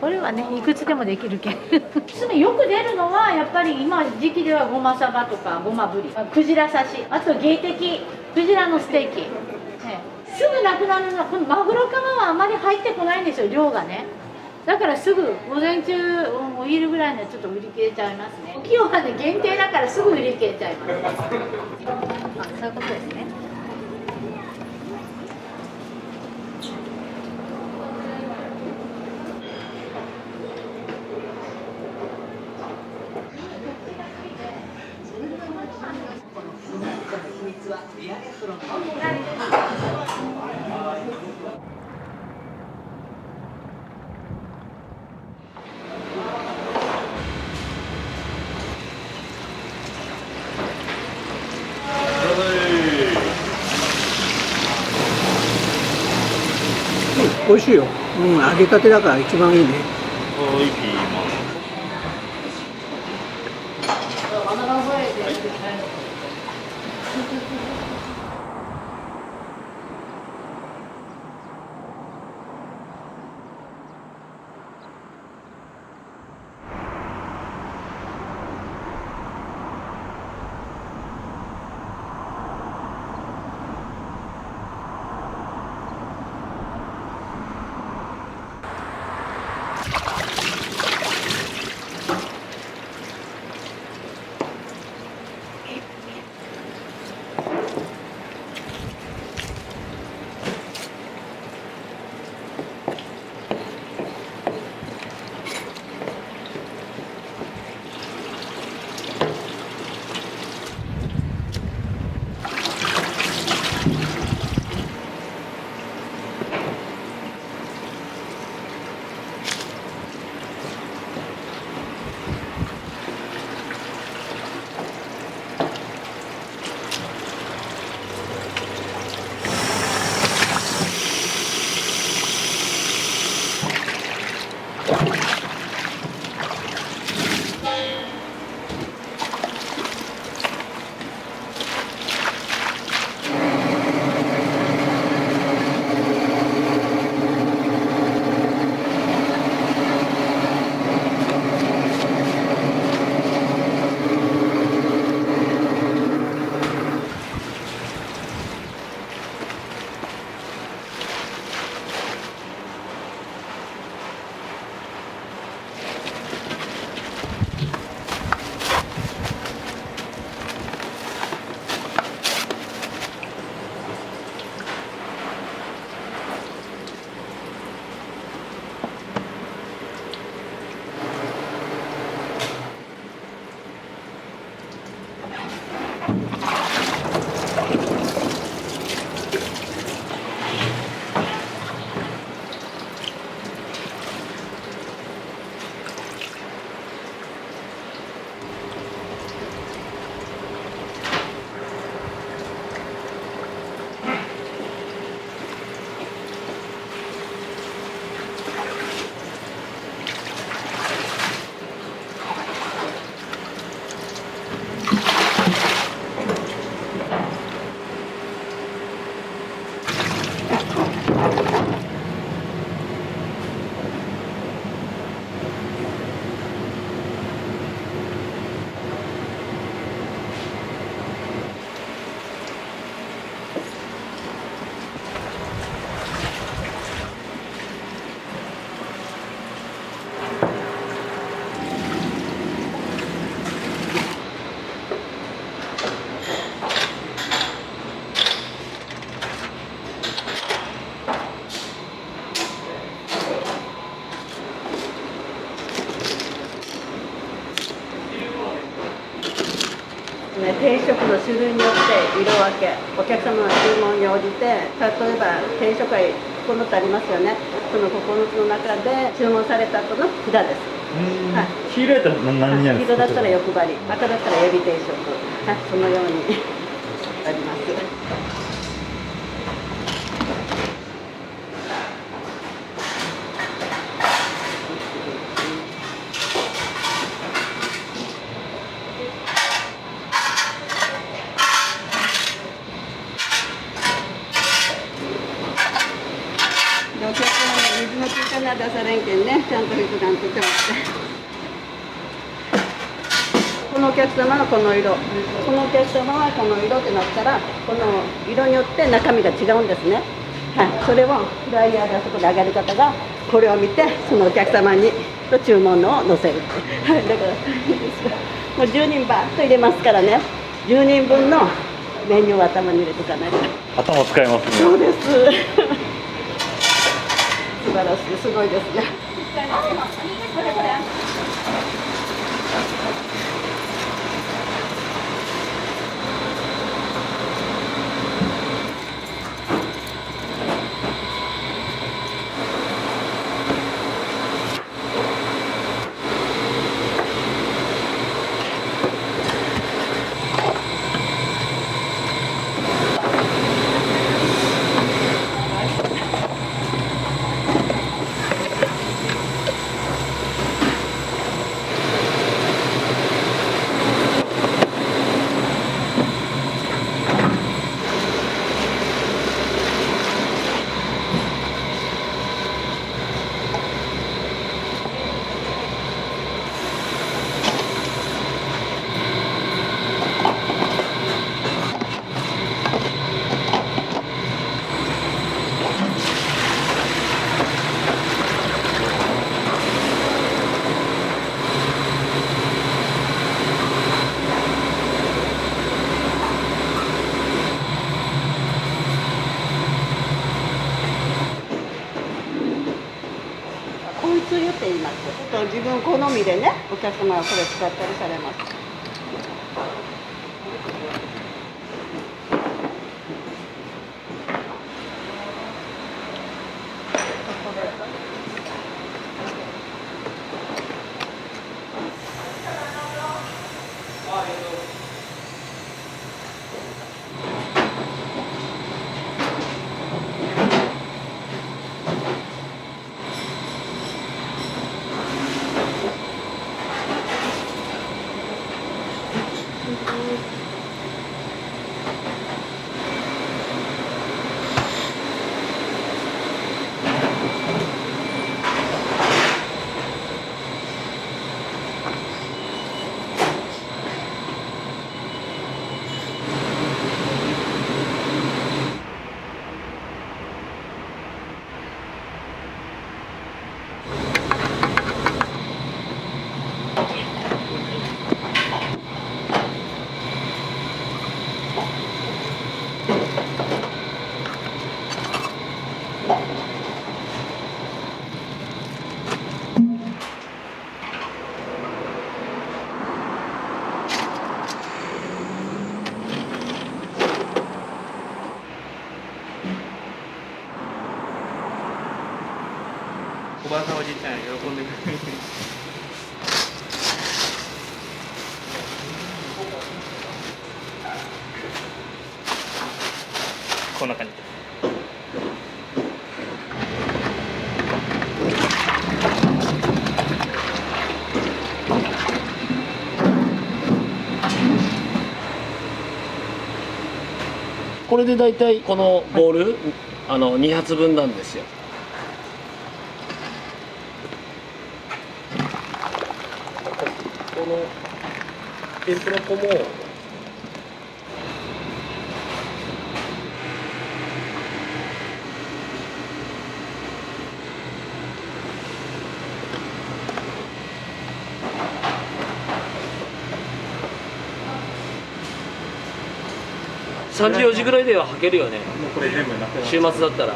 これはねいくつでもできるけんよく出るのはやっぱり今時期ではごまさばとかごまぶり、クジラ刺し、あと芸的クジラのステーキ、ね、すぐなくなるのはこのマグロカマはあまり入ってこないんですよ、量がね。だからすぐ午前中お昼ぐらいにはちょっと売り切れちゃいますね。今日はね限定だからすぐ売り切れちゃいますあ、そういうことですね。美味しいよ。揚げたてだから一番いいね。おいしい。種類によって色分け、お客様の注文に応じて、例えば定食会9つありますよね。その9つの中で注文された後の札です。はい、黄色やったら何になるんですか？黄色だったら欲張り、赤だったらエビ定食、はい、そのようにあります。お客様に水のついたのは出されんけんね、ちゃんと普段ついてますね。このお客様はこの色、このお客様はこの色ってなったら、この色によって中身が違うんですね。はい、それをフライヤーであそこで上がる方がこれを見て、そのお客様にと注文のを載せるって。はい、だからもう10人バーッと入れますからね、10人分のメニューを頭に入れておかないと。頭使いますね。そうです。素晴らしい、すごいですね。本つゆって言います。自分好みでね、お客様はこれ使ったりされます。おばあさんおじいちゃん喜んでくれる。こんな感じ。これでだいたいこのボール、2発分なんですよ。この天ぷら粉も3時4時ぐらいでは履けるよね。もうこれ全部なくなっ週末だったら。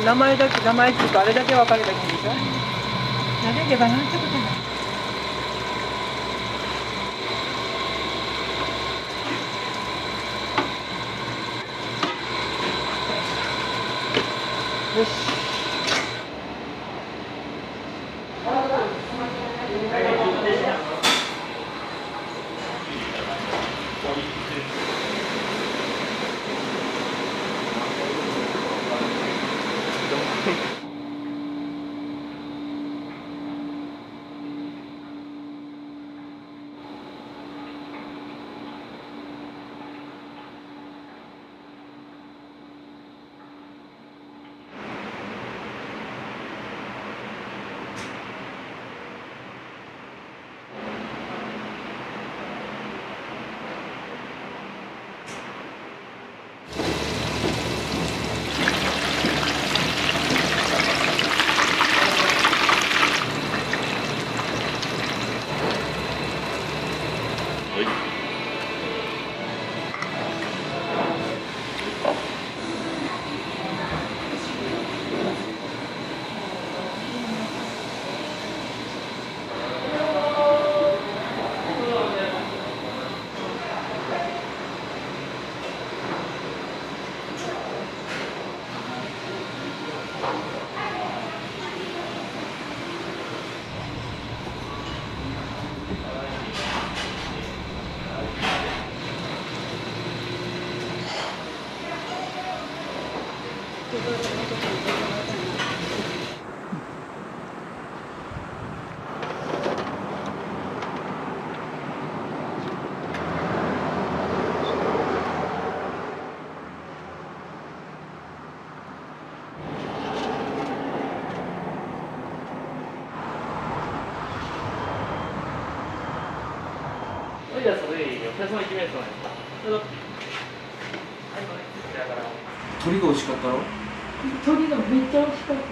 名前っていうかあれだけ分かれたけでしょ。誰でばなんてことない。よし。鳥が美味しかったろ？鳥がめっちゃ美味しかった。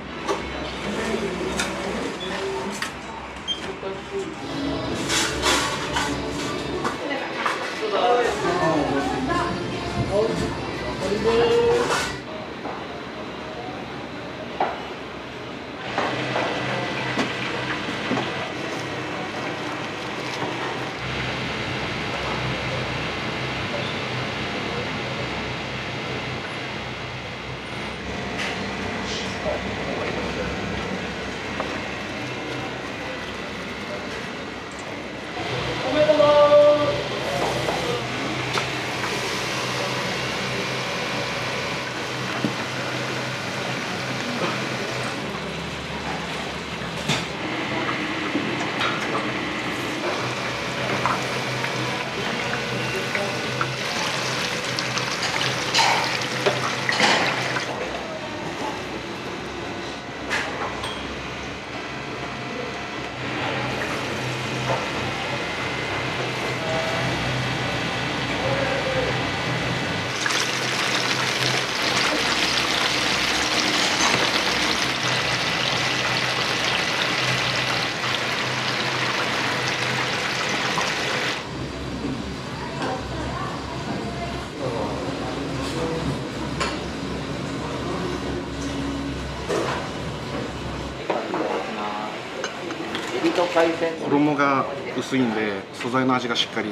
衣が薄いんで素材の味がしっかり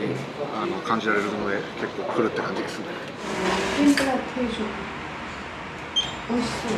感じられるので結構来るって感じですね。天ぷら定食美味しそう。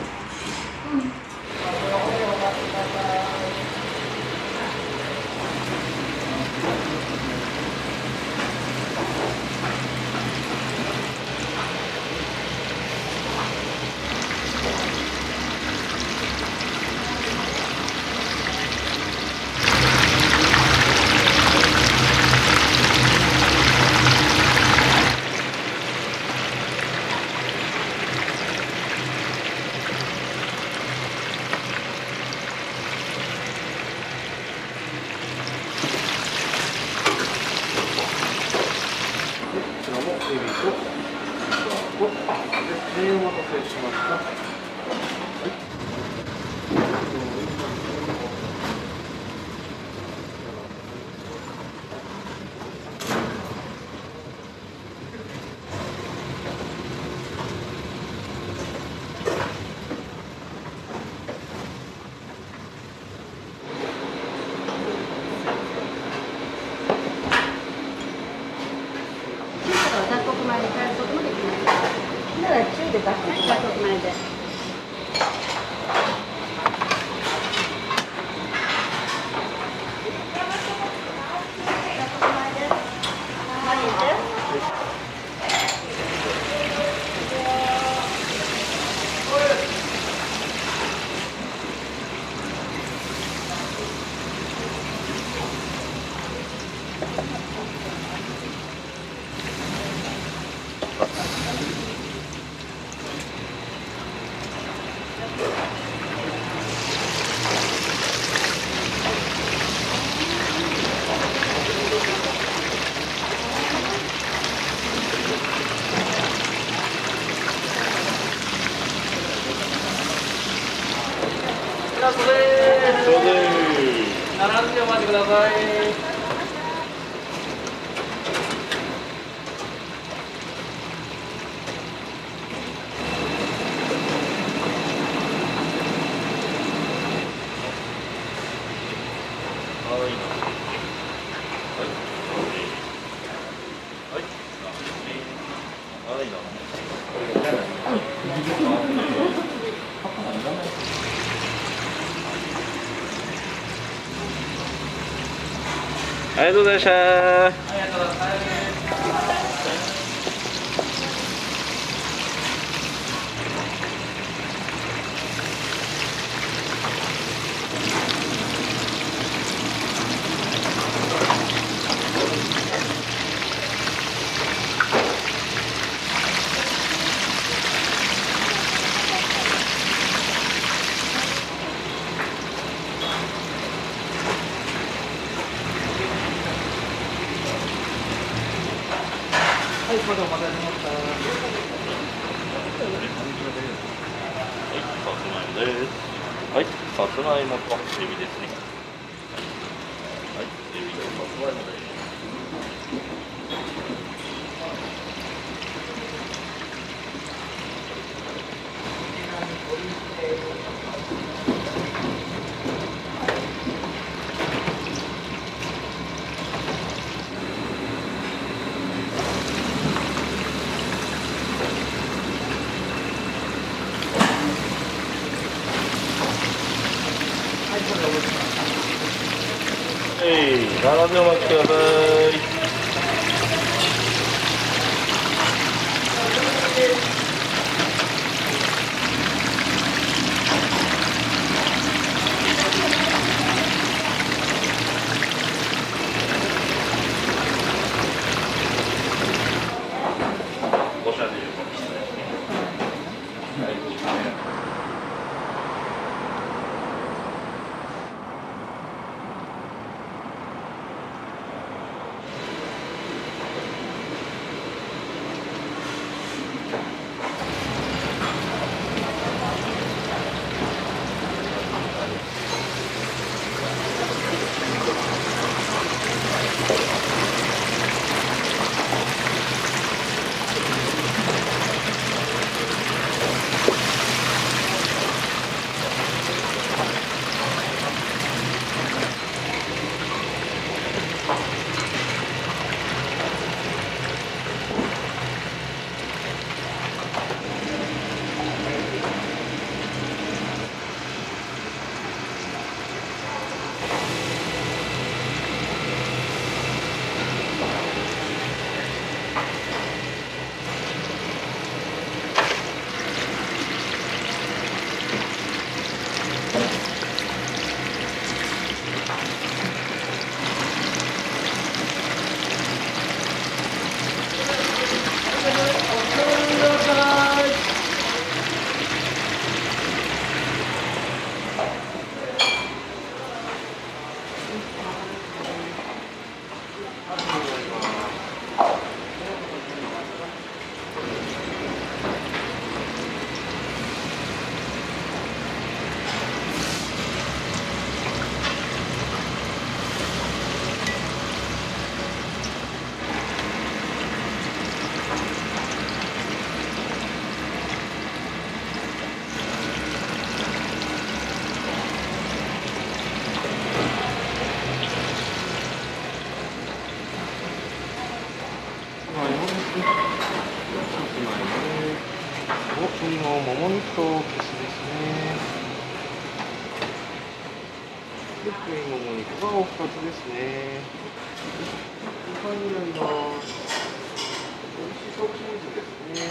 お待たせしました。ラストです。並んでお待ちください。ありがとうございました。はい、すみません、お待たせしました。さつまいもです。はい、さつまいもとエビですね。はい、エビとさつまいもです。並んでお待ちください。ご謝礼をお待ちください。次のもも肉とお寿司ですね。で、次もも肉がお2つですね。2杯になります。おいしそうチーズですね。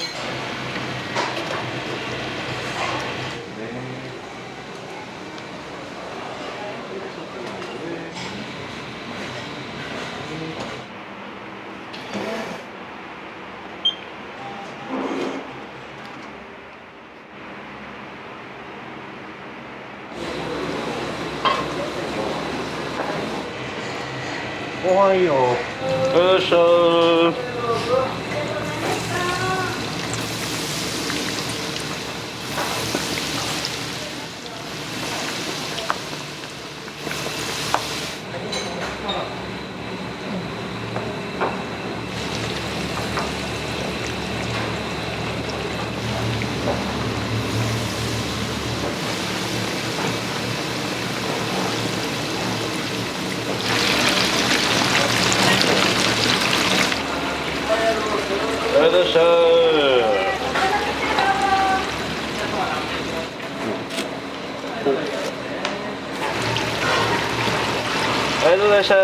ご飯よ。よいしょ。いらっしゃい。ありがとうございました。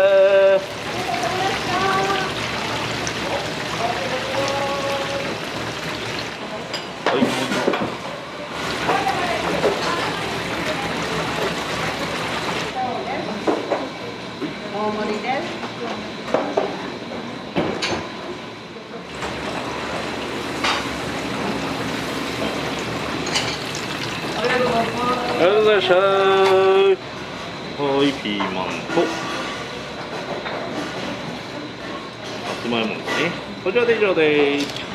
大盛りです。ありがとうございました。はい、ピーマンとさつまいもですね。こちらで以上です。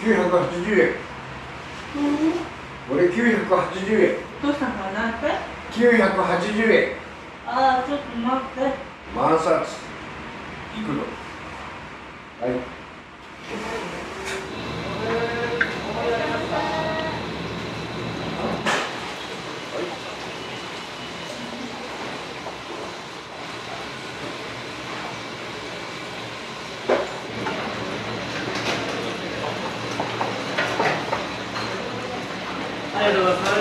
980円。俺980円。どうしたの？なんて980円。ああ、ちょっと待って。万札。いくの。はい。ありがとうございます。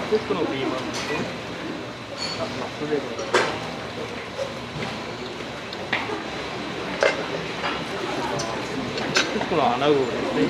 テストのピーマンですね。あ、マスタードだ。テストの穴子ですね。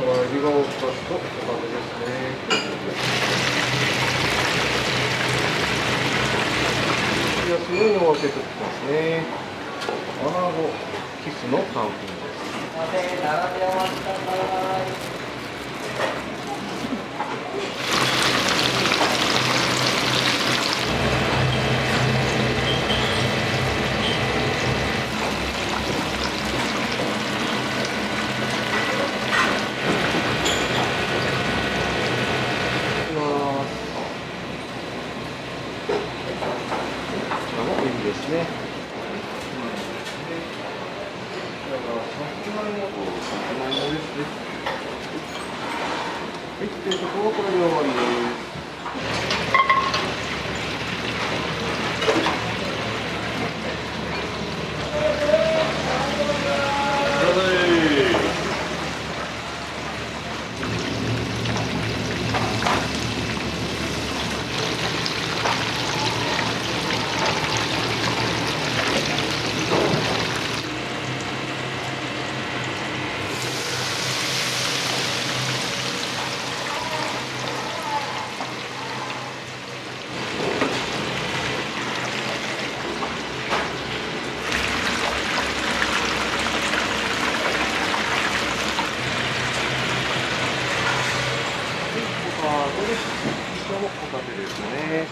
エビが2つとお鍋ですね。安いのを分けておきますね。アナゴキスの単品です。ですね。はい、定食はこれで終わりです。い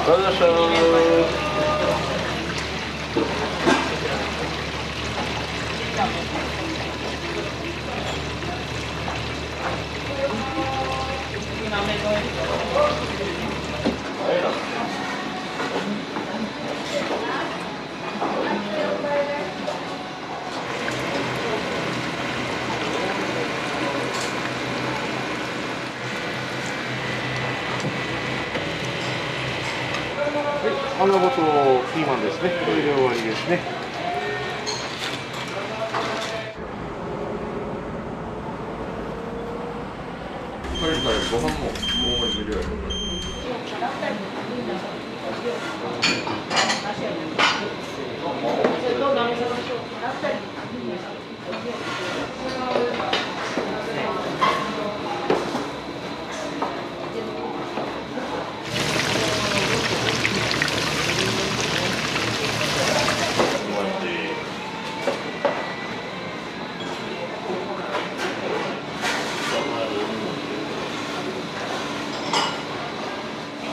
らっしゃい。穴子とピーマンですね。これで終わりですね。ご飯も大盛り無料やろ。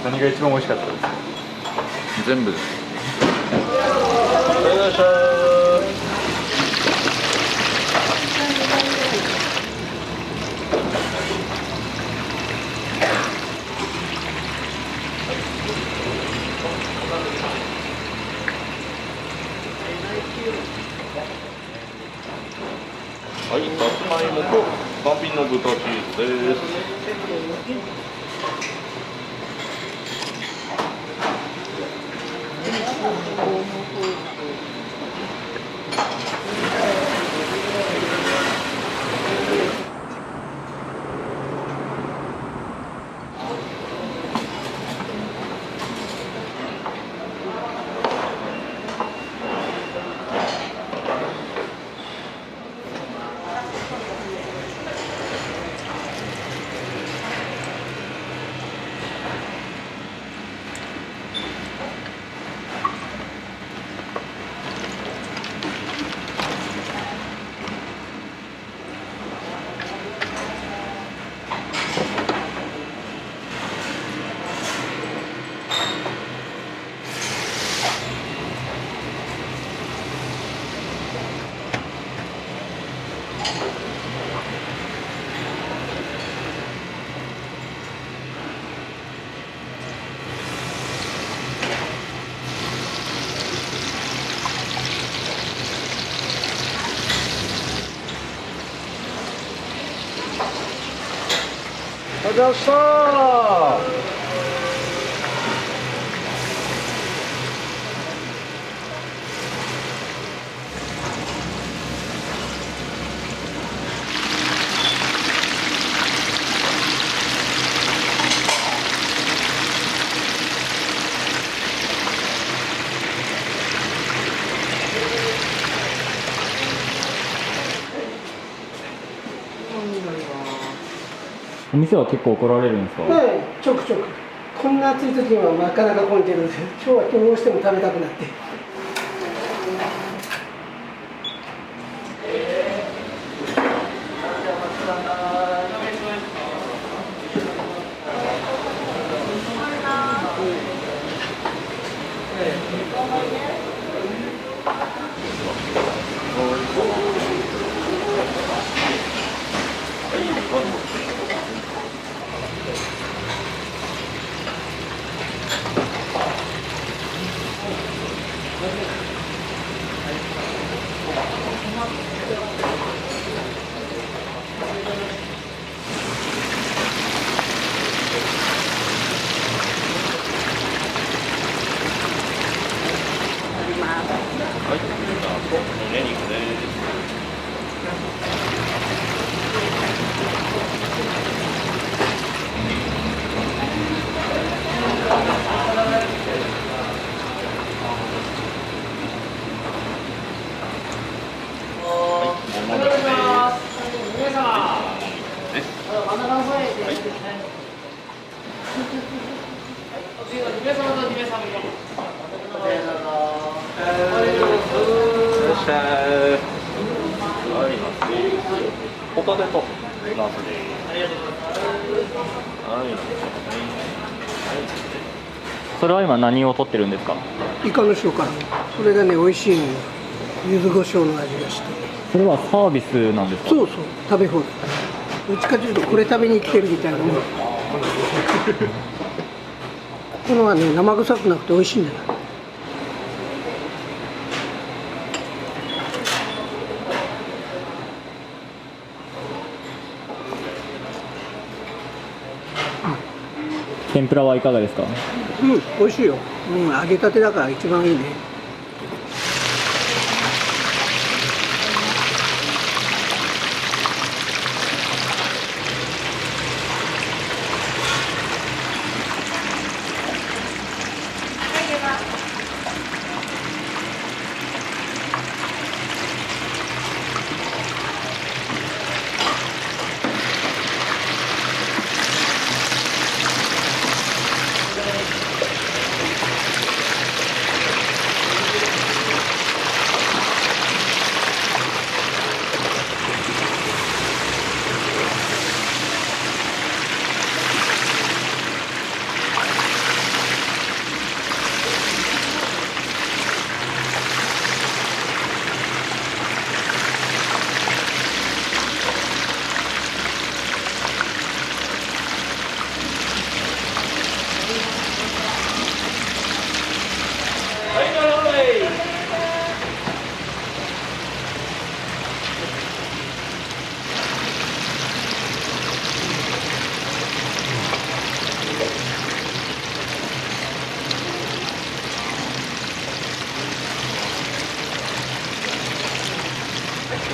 何が一番美味しかったですか？全部です。いらっしゃい。はい、さつまいもと単品の豚チーズです。ありがとうございました。お店は結構来られるんですか？はい、ちょくちょく。こんな暑い時にはなかなか混んでるんで、今日はどうしても食べたくなって。はい、と胸肉です。しゃい。はい、ナスです。ホタテとナスです。ありがとうございます。はい、ナスです。それは今何を取ってるんですか？イカの塩辛。それがね美味しいのよ。柚子胡椒の味がして。それはサービスなんですか？そうそう、食べ放題。どっちかというとこれ食べに来てるみたいなもん。このはね生臭くなくて美味しいんだよ。天ぷらはいかがですか？うん、美味しいよ。うん、揚げたてだから一番いいね。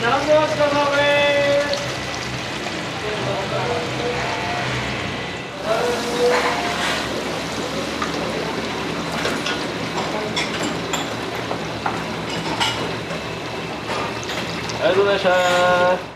何でお疲れ様です。ありがとうございました。